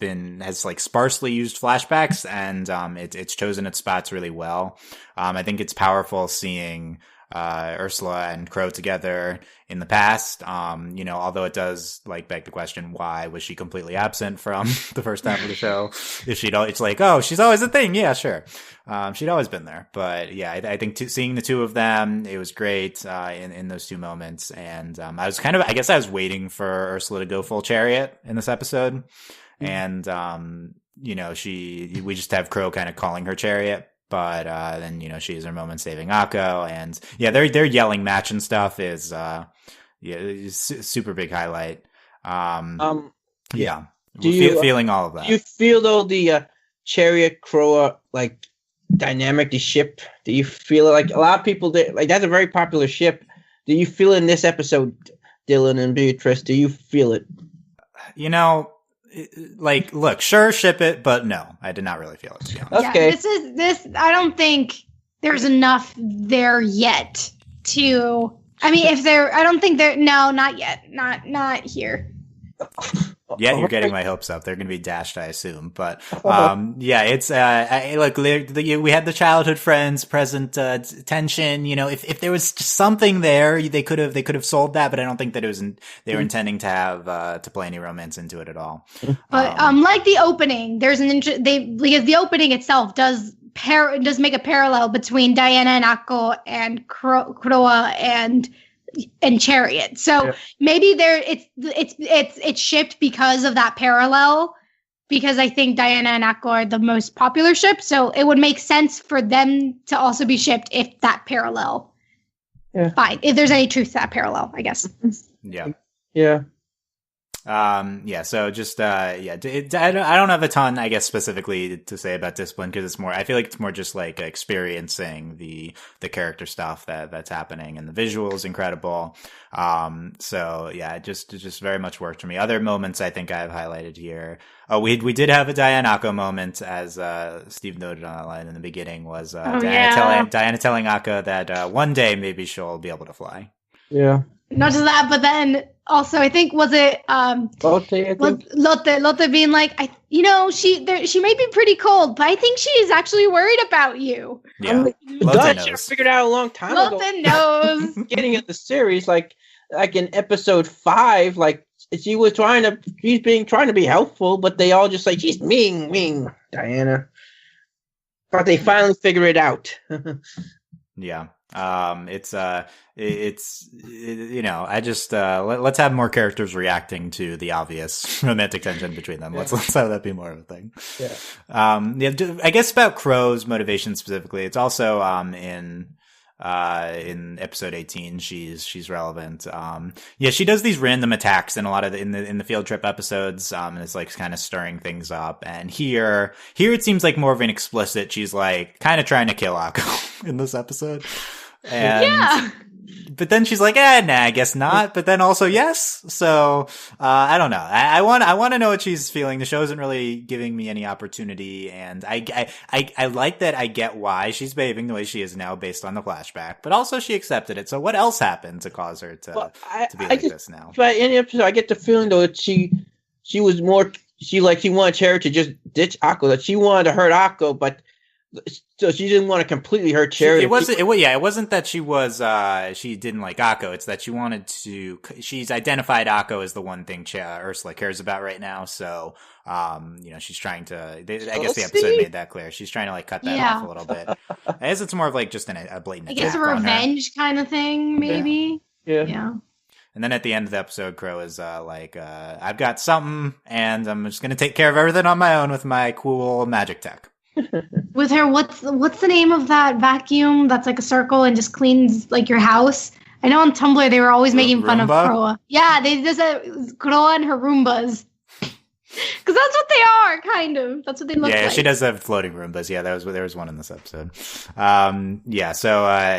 like sparsely used flashbacks, and, it's chosen its spots really well. I think it's powerful seeing, Ursula and Crow together in the past. Although it does like beg the question, why was she completely absent from the first half of the show? If it's like, oh, she's always a thing. Yeah, sure. She'd always been there. But yeah, I think seeing the two of them, it was great, in those two moments. And, I was waiting for Ursula to go full Chariot in this episode. And, we just have Crow kind of calling her Chariot. But then she has her moment saving Akko, and their yelling match and stuff is super big highlight. Feeling all of that. Do you feel though the Chariot Crow like dynamic, the ship? Do you feel like a lot of people like that's a very popular ship? Do you feel in this episode, Dylan and Beatriz? Do you feel it? Like, look, sure, ship it, but no, I did not really feel it, to be honest. Okay. Yeah, I don't think there's enough there yet to, I don't think no, not yet. Not here. Yeah, you're getting my hopes up. They're going to be dashed, I assume. But, it's, we had the childhood friends, present, tension. If there was something there, they could have sold that, but I don't think that they were intending to have, to play any romance into it at all. But, like the opening, there's because the opening itself does make a parallel between Diana and Akko and Kroa and Chariot. So maybe it's shipped because of that parallel, because I think Diana and Akko are the most popular ship. So it would make sense for them to also be shipped if that parallel. Yeah. Fine. If there's any truth to that parallel, I guess. Yeah. Yeah. So just, I don't have a ton, I guess, specifically to say about Discipline, because I feel like it's more just like experiencing the character stuff that's happening, and the visuals incredible. It just very much worked for me. Other moments I think I've highlighted here. We did have a Diana Akko moment, as, Steve noted on that line in the beginning, was, Diana telling Akko that, one day maybe she'll be able to fly. Yeah. Not just that, but then also I think was it Lotte being like, she may be pretty cold, but I think she's actually worried about you. Yeah, Lotte should have figured out a long time ago. Lotte knows. Getting at the series, like in episode 5, like she's trying to be helpful, but they all just like, she's mean, Diana. But they finally figure it out. Yeah. Let's have more characters reacting to the obvious romantic tension between them. Let's have that be more of a thing. Yeah. I guess about Crow's motivation specifically, it's also, in episode 18, she's relevant. She does these random attacks in a lot of in the field trip episodes, and it's like kind of stirring things up. And here it seems like more of an explicit, she's like kind of trying to kill Akko in this episode. And but then she's like, nah, I guess not. But then also yes. So, I don't know. I want to know what she's feeling. The show isn't really giving me any opportunity. And I like that I get why she's behaving the way she is now based on the flashback, but also she accepted it. So what else happened to cause her to be like this now? But in the episode, I get the feeling though that she was more, she wanted Cherry to just ditch Akko, that she wanted to hurt Akko, but so she didn't want to completely hurt Cherry. It wasn't that she didn't like Akko. It's that she's identified Akko as the one thing Ursula cares about right now. So, she's trying to, I guess the episode made that clear. She's trying to like cut that off a little bit. I guess it's more of like just a blatant I guess a revenge kind of thing, maybe. Yeah. And then at the end of the episode, Crow is like, I've got something, and I'm just going to take care of everything on my own with my cool magic tech. With her, what's the name of that vacuum that's like a circle and just cleans like your house? I know on Tumblr they were always making fun of Croa. Yeah, they just said Croa and her Roombas. Because that's what they are, kind of. That's what they look like. Yeah, she does have floating Roombas. Yeah, there was one in this episode. So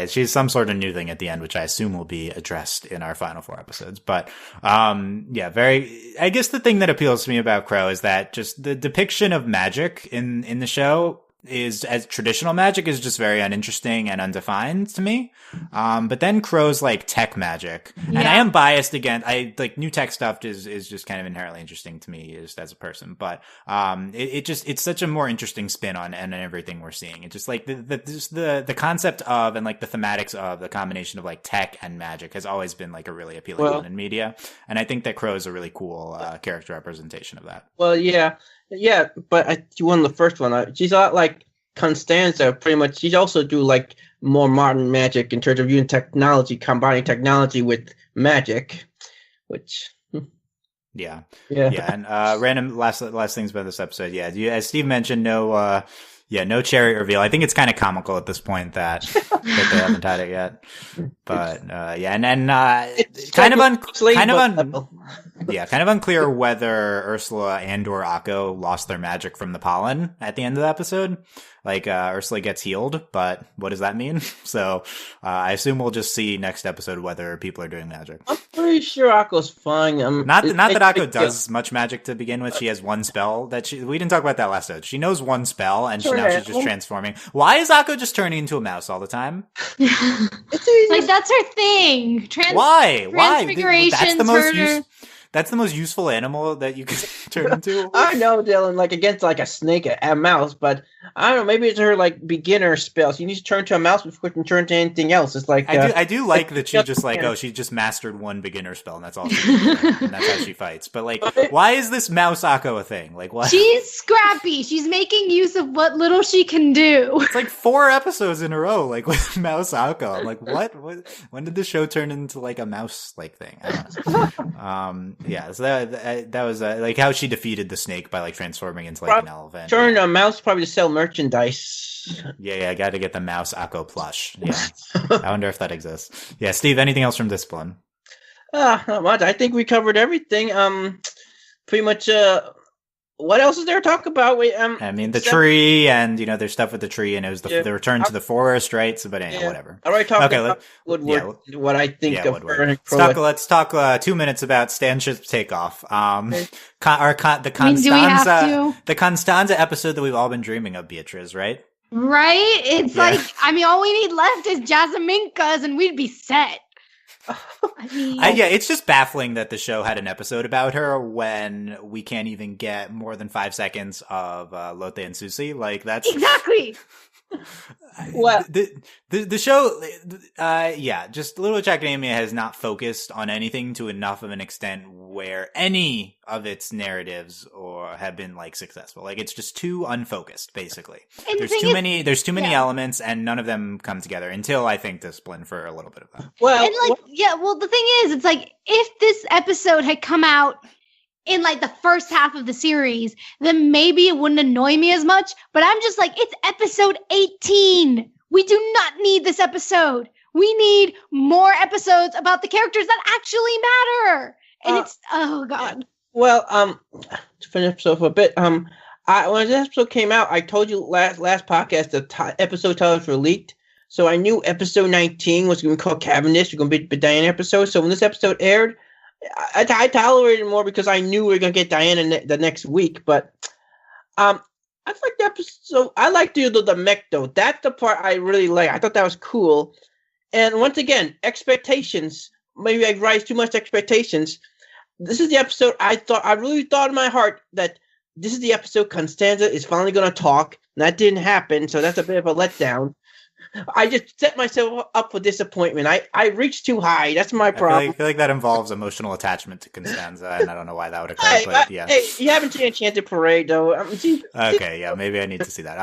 she's some sort of new thing at the end, which I assume will be addressed in our final 4 episodes. But I guess the thing that appeals to me about Crow is that just the depiction of magic in the show is, as traditional magic, is just very uninteresting and undefined to me. But then Crow's like tech magic, and I am biased again. I like new tech stuff is just kind of inherently interesting to me just as a person. But it's such a more interesting spin on everything we're seeing. It's just like the concept of and like the thematics of the combination of like tech and magic has always been like a really appealing one in media, and I think that Crow is a really cool character representation of that. Well, yeah, but she won the first one. She's a lot like Constanza, pretty much. She's also do like more modern magic in terms of using technology, combining technology with magic, which. Yeah. And random last things about this episode. Yeah, as Steve mentioned, no chariot reveal. I think it's kind of comical at this point that they haven't had it yet. But it's kind of unclear whether Ursula and/or Akko lost their magic from the pollen at the end of the episode. Like Ursula gets healed, but what does that mean? So I assume we'll just see next episode whether people are doing magic. I'm pretty sure Akko's fine. Not that Akko does much magic to begin with. She has one spell that we didn't talk about that last episode. She knows one spell, and now she's just transforming. Why is Akko just turning into a mouse all the time? Like that's her thing. Why? Transfiguration. That's the most useful animal that you can turn into. I know, Dylan, like against like a snake, a mouse, but I don't know, maybe it's her like beginner spell. So you need to turn to a mouse before you can turn to anything else. It's like I do like that she just like she just mastered one beginner spell and that's all she can do, and that's how she fights. But like, why is this mouse Akko a thing? Like, what? She's scrappy. She's making use of what little she can do. It's like 4 episodes in a row, like with mouse Akko. I'm like, what? When did the show turn into like a mouse like thing? I don't know. Yeah, so that was like how she defeated the snake by like transforming into like an elephant. Turn a mouse probably to sell merchandise. Yeah, I got to get the mouse Akko plush. Yeah, I wonder if that exists. Yeah, Steve, anything else from Discipline? Not much. I think we covered everything. Pretty much. What else is there to talk about? I mean, the tree, and there's stuff with the tree, and it was the return to the forest, right? So, but anyway, whatever. I already talked about Woodward. What I think of Woodward. Let's talk 2 minutes about Starship's takeoff. The Constanza episode that we've all been dreaming of, Beatriz, right? Right? It's like, I mean, all we need left is Jasminkas, and we'd be set. It's just baffling that the show had an episode about her when we can't even get more than 5 seconds of Lotte and Susie. Like, that's exactly. Well, the show, just Little Witch Academia has not focused on anything to enough of an extent where any of its narratives have been like successful. Like, it's just too unfocused, basically. And there's too many elements, and none of them come together until I think Discipline for a little bit of that. Well, the thing is, it's like if this episode had come out in like the first half of the series, then maybe it wouldn't annoy me as much. But I'm just like, it's episode 18. We do not need this episode. We need more episodes about the characters that actually matter. And it's, oh God. Well, to finish off a bit, when this episode came out, I told you last podcast the episode titles were leaked. So I knew episode 19 was going to be called Cavendish. It's going to be the Diana episode. So when this episode aired, I tolerated more because I knew we were going to get Diana the next week. But I like the episode. I like the mech, though. That's the part I really like. I thought that was cool. And once again, expectations. Maybe I raised too much expectations. This is the episode I really thought in my heart that this is the episode Constanza is finally going to talk. And that didn't happen, so that's a bit of a letdown. I just set myself up for disappointment. I reached too high. That's my problem. I feel like that involves emotional attachment to Constanza, and I don't know why that would occur. Hey, you haven't seen Enchanted Parade, though. Okay, yeah, maybe I need to see that.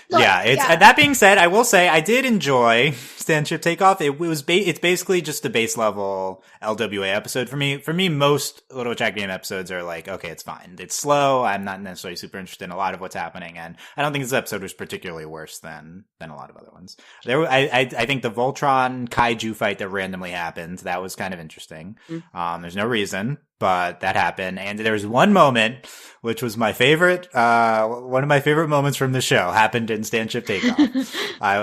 That being said, I will say I did enjoy Starship Takeoff. It's basically just a base level LWA episode for me. For me, most Little Witch Academia episodes are like, okay, it's fine. It's slow. I'm not necessarily super interested in a lot of what's happening, and I don't think this episode was particularly worse than a lot of other ones. I think the Voltron kaiju fight that randomly happened, that was kind of interesting. There's no reason, but that happened. And there was one moment, which was my favorite, one of my favorite moments from the show, happened in Starship Takeoff.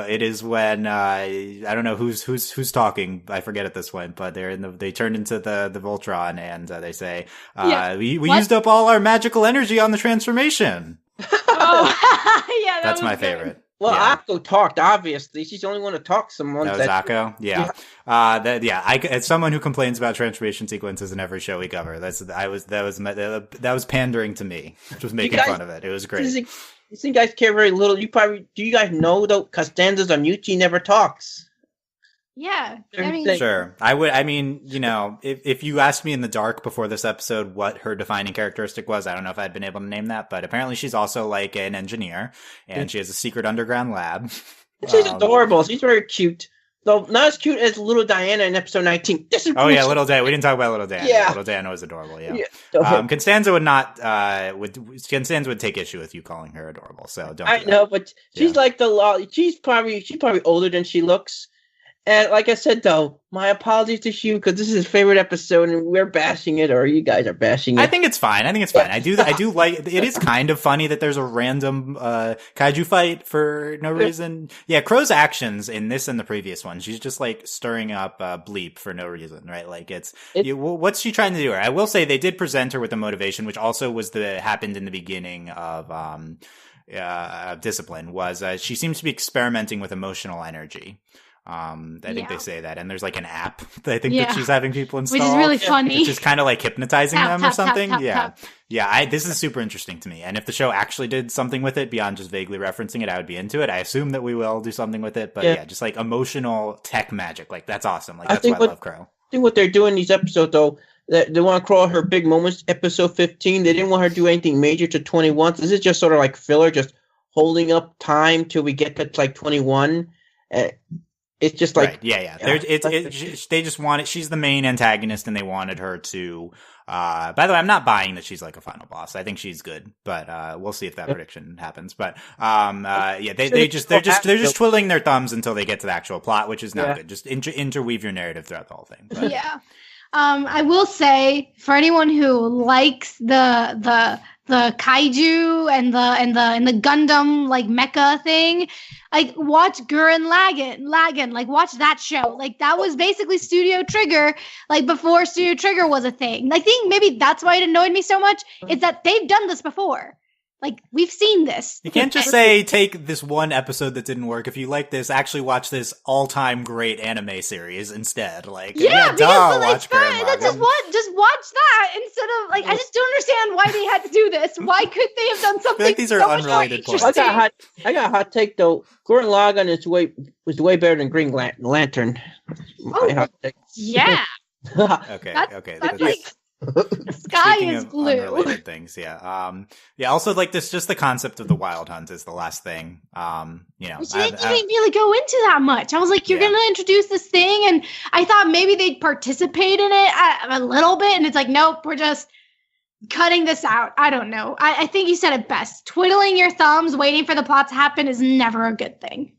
It is when, I don't know who's talking. I forget at this point, but they turn into the Voltron and, they say, we used up all our magical energy on the transformation. Oh, that's my favorite. Well, Akko talked, obviously. She's the only one to talk someone. That was Akko? Yeah. As someone who complains about transformation sequences in every show we cover, that was pandering to me, which was making fun of it. It was great. You guys care very little. Do you guys know, though, Costanza's on mute, she never talks. Yeah. Sure. If you asked me in the dark before this episode what her defining characteristic was, I don't know if I'd been able to name that, but apparently she's also like an engineer, and she has a secret underground lab. She's adorable. She's very cute. Though not as cute as Little Diana in episode 19. Little Diana. We didn't talk about Little Diana. Yeah. Little Diana was adorable, Constanza would take issue with you calling her adorable, so don't. I know, but she's like she's probably older than she looks. And like I said, though, my apologies to Hugh because this is his favorite episode, and we're bashing it, or you guys are bashing it. I think it's fine. I do like. It is kind of funny that there's a random kaiju fight for no reason. Yeah, Crow's actions in this and the previous one, she's just like stirring up Bleep for no reason, right? Like what's she trying to do? I will say they did present her with a motivation, which also happened in the beginning of Discipline. Was she seems to be experimenting with emotional energy. I think they say that, and there's like an app that I think that she's having people install, which is really funny. Which is kind of like hypnotizing them or something. Tap. This is super interesting to me, and if the show actually did something with it beyond just vaguely referencing it, I would be into it. I assume that we will do something with it, but just like emotional tech magic, like that's awesome. Like that's why I love Crow. I think what they're doing in these episodes, though, they want to crawl her big moments. Episode 15, they didn't want her to do anything major to 21. So this is just sort of like filler, just holding up time till we get to like 21. It's just like they just wanted. She's the main antagonist, and they wanted her to. By the way, I'm not buying that she's like a final boss. I think she's good, but we'll see if that prediction happens. But they're just twiddling their thumbs until they get to the actual plot, which is not good. Just interweave your narrative throughout the whole thing. But. Yeah. I will say for anyone who likes the kaiju and the Gundam like mecha thing, like watch Gurren Lagann, like watch that show. Like that was basically Studio Trigger, like before Studio Trigger was a thing. I think maybe that's why it annoyed me so much. Is that they've done this before. Like, we've seen this. You can't just say, take this one episode that didn't work. If you like this, actually watch this all-time great anime series instead. Like, watch Gurren Lagann. Just watch that instead of, like, I just don't understand why they had to do this. Why could they have done something I feel like these are unrelated points. I got a hot take, though. Gurren Lagann was way better than Green Lantern. Oh, yeah. Okay. That's like... The sky is blue. Unrelated things, also, like this, just the concept of the Wild Hunt is the last thing. You didn't really go into that much. I was like, you're gonna introduce this thing, and I thought maybe they'd participate in it a little bit, and it's like, nope, we're just cutting this out. I don't know. I think you said it best. Twiddling your thumbs, waiting for the plot to happen, is never a good thing.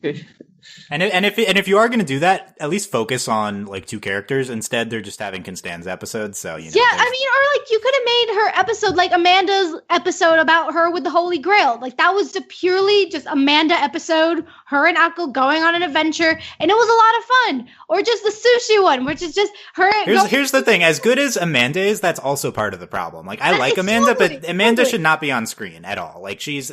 And if you are going to do that, at least focus on like two characters. Instead, they're just having Constanza episodes. So or like you could have made her episode like Amanda's episode about her with the Holy Grail. Like that was purely just Amanda episode, her and Akko going on an adventure, and it was a lot of fun. Or just the sushi one, which is just her. Here's the thing: as good as Amanda is, that's also part of the problem. Like I like Amanda, but Amanda should not be on screen at all. Like she's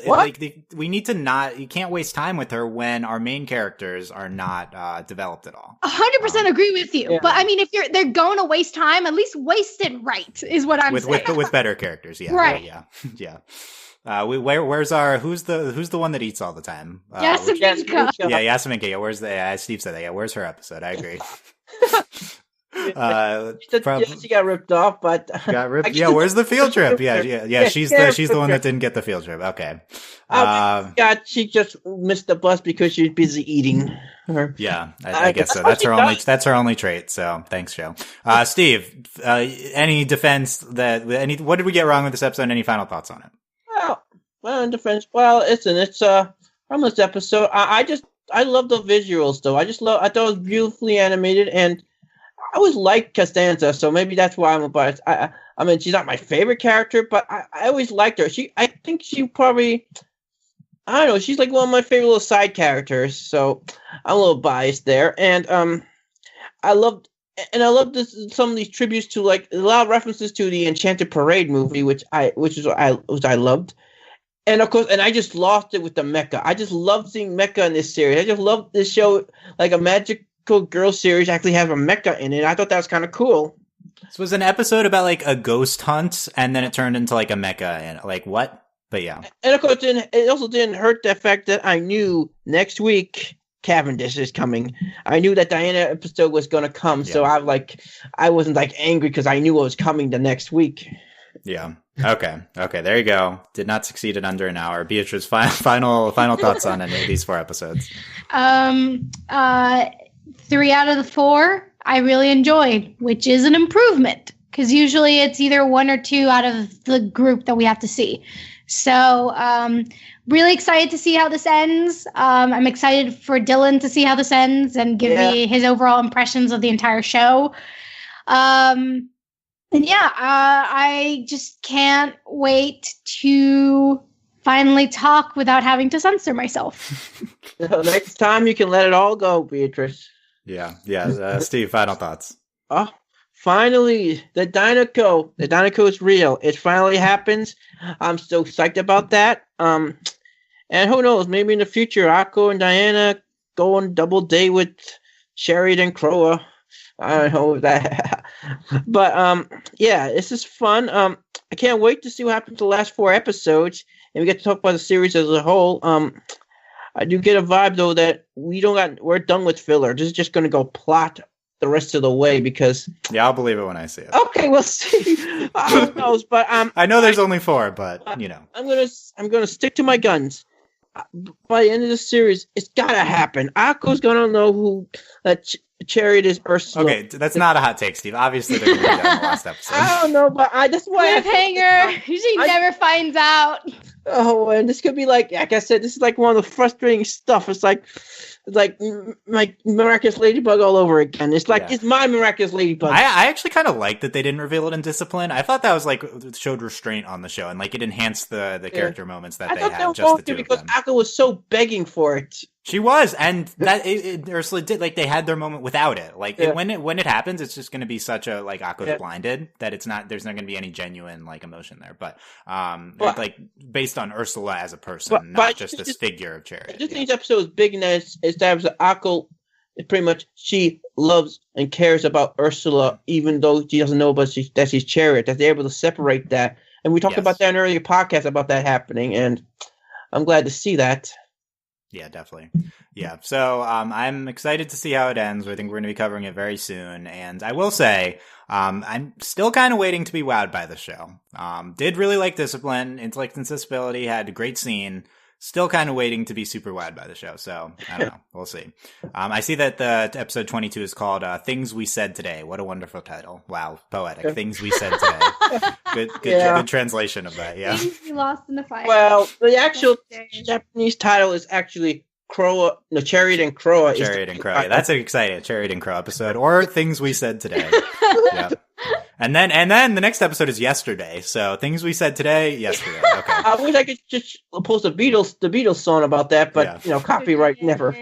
we need to not. You can't waste time with her when our main characters are not developed at all. 100% agree with you. Yeah. But I mean, if they're going to waste time, at least waste it right, is what I'm saying. With better characters, yeah. Right. Yeah. Where's our who's the one that eats all the time? Yaseminka. Yeah, Yaseminka. Yeah, where's the Steve said that. Yeah, where's her episode? I agree. She got ripped off, but got ripped. Yeah, where's the field trip? Yeah. She's the one that didn't get the field trip. Okay. She just missed the bus because she was busy eating. Yeah, I guess so. That's her only trait. So thanks, Joe. Steve, any defense what did we get wrong with this episode? Any final thoughts on it? Well, in defense, it's a harmless episode. I love the visuals though. I thought it was beautifully animated, and I always liked Costanza, so maybe that's why I'm biased. I mean, she's not my favorite character, but I always liked her. I think she probably, I don't know, she's like one of my favorite little side characters, so I'm a little biased there. And I loved some of these tributes to, like, a lot of references to the Enchanted Parade movie, which I loved. And of course, I just lost it with the mecha. I just love seeing mecha in this series. I just love this show, like a magical girl series actually has a mecha in it. I thought that was kind of cool. This was an episode about like a ghost hunt, and then it turned into like a mecha, and like what? But yeah. And of course, it also didn't hurt the fact that I knew next week Cavendish is coming. I knew that Diana episode was going to come, so I wasn't like angry because I knew it was coming the next week. Yeah. Okay. There you go. Did not succeed in under an hour. Beatriz, final thoughts on any of these 4 episodes? 3 out of the 4 I really enjoyed, which is an improvement because usually it's either 1 or 2 out of the group that we have to see. So really excited to see how this ends. I'm excited for Dylan to see how this ends and give me his overall impressions of the entire show. I just can't wait to finally talk without having to censor myself. Next time you can let it all go, Beatriz. Yeah. Steve, final thoughts. Finally, the Dynaco is real. It finally happens. I'm so psyched about that. And who knows, maybe in the future, Akko and Diana go on double date with Sheridan Croa. I don't know that. But, this is fun. I can't wait to see what happens to the last 4 episodes. And we get to talk about the series as a whole. I do get a vibe though that we're done with filler. This is just going to go plot the rest of the way because. Yeah, I'll believe it when I see it. Okay, we'll see. Who knows? But I know there's only 4, but you know. I'm gonna stick to my guns. By the end of the series, it's gotta happen. Akko's gonna know who Chariot is Ursula. Okay, that's not a hot take, Steve. Obviously, they're going to be done in the last episode. I don't know, but that's why cliffhanger. She never finds out. Oh, and this could be like I said, this is like one of the frustrating stuff. It's like Miraculous Ladybug all over again. It's like it's my Miraculous Ladybug. I actually kind of like that they didn't reveal it in Discipline. I thought that was like showed restraint on the show and like it enhanced the character moments that they had. Just the two because of them. Akko was so begging for it. She was, and that Ursula did. Like they had their moment without it. Like when it happens, it's just going to be such a like Akko's blinded that it's not. There's not going to be any genuine like emotion there. But like based on Ursula as a person, not just this figure of Chariot. I just think this episode is big and establishes that Akko is pretty much she loves and cares about Ursula, even though she doesn't know that she's Chariot. That they're able to separate that, and we talked about that in an earlier podcast about that happening, and I'm glad to see that. Yeah, definitely. Yeah. So I'm excited to see how it ends. I think we're going to be covering it very soon. And I will say, I'm still kind of waiting to be wowed by the show. Did really like Discipline. Intellect and Sensibility had a great scene. Still kind of waiting to be super wowed by the show. So I don't know. We'll see. I see that the episode 22 is called Things We Said Today. What a wonderful title. Wow. Poetic. Things We Said Today. Good translation of that. Yeah. Things we lost in the fire. Well, the actual Japanese title is actually Chariot and Croa. Chariot and Croa. That's exciting. Chariot and Croa episode. Or Things We Said Today. Yeah. And then the next episode is Yesterday. So Things We Said Today, Yesterday. Okay. I wish I could just post the Beatles song about that, but copyright never.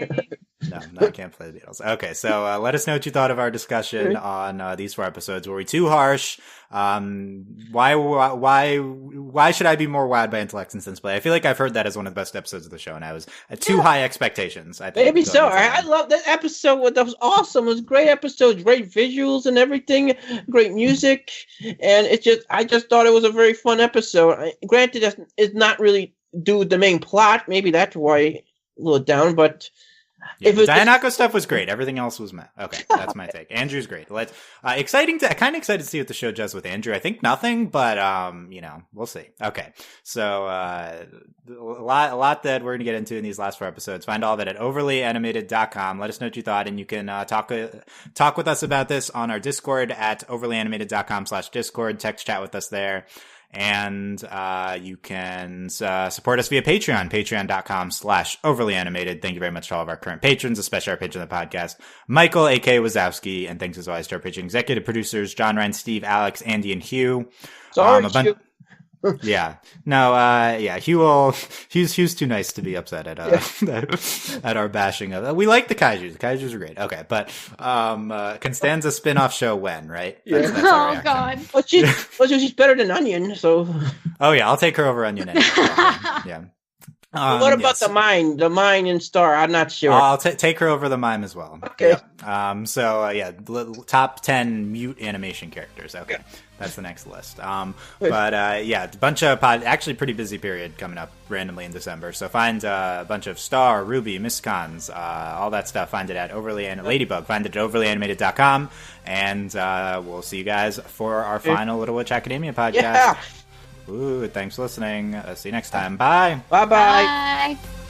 No, I can't play the Beatles. Okay, so let us know what you thought of our discussion on these 4 episodes. Were we too harsh? Why should I be more wowed by Intellect and Sensibility? I feel like I've heard that as one of the best episodes of the show, and I was at too high expectations. I think maybe so. I love that episode. That was awesome. It was a great episode. Great visuals and everything. Great music, and I just thought it was a very fun episode. Granted, it's not really do the main plot. Maybe that's why a little down, but. Yeah, the Dayanako stuff was great. Everything else was meh. Okay, that's my take. Andrew's great. Kind of excited to see what the show does with Andrew. I think nothing, but we'll see. Okay, so a lot that we're gonna get into in these last 4 episodes. Find all of it at overlyanimated.com. Let us know what you thought, and you can talk with us about this on our Discord at overlyanimated.com/Discord. Text chat with us there. And you can support us via Patreon, patreon.com/overlyanimated. Thank you very much to all of our current patrons, especially our patron of the podcast, Michael, A.K. Wazowski, and thanks as always to our pitching executive producers, John, Ryan, Steve, Alex, Andy, and Hugh. Sorry, Hugh. Yeah. No, Hugh's too nice to be upset at at our bashing of we like the Kaijus. The Kaijus are great. Okay, but Constanza spin-off show when, right? Yeah. Oh god. Well, she's better than Onion, so oh yeah, I'll take her over Onion anyway. Yeah. What about the mime and Star? I'm not sure. I'll take her over the mime as well. Okay. Yep. Top 10 mute animation characters. Okay. That's the next list. A bunch of actually pretty busy period coming up randomly in December. So find a bunch of Star, Ruby, Miscons, all that stuff. Find it at Ladybug. Find it at overlyanimated.com. And we'll see you guys for our final Little Witch Academia podcast. Yeah. Ooh, thanks for listening. See you next time. Bye. Bye-bye. Bye.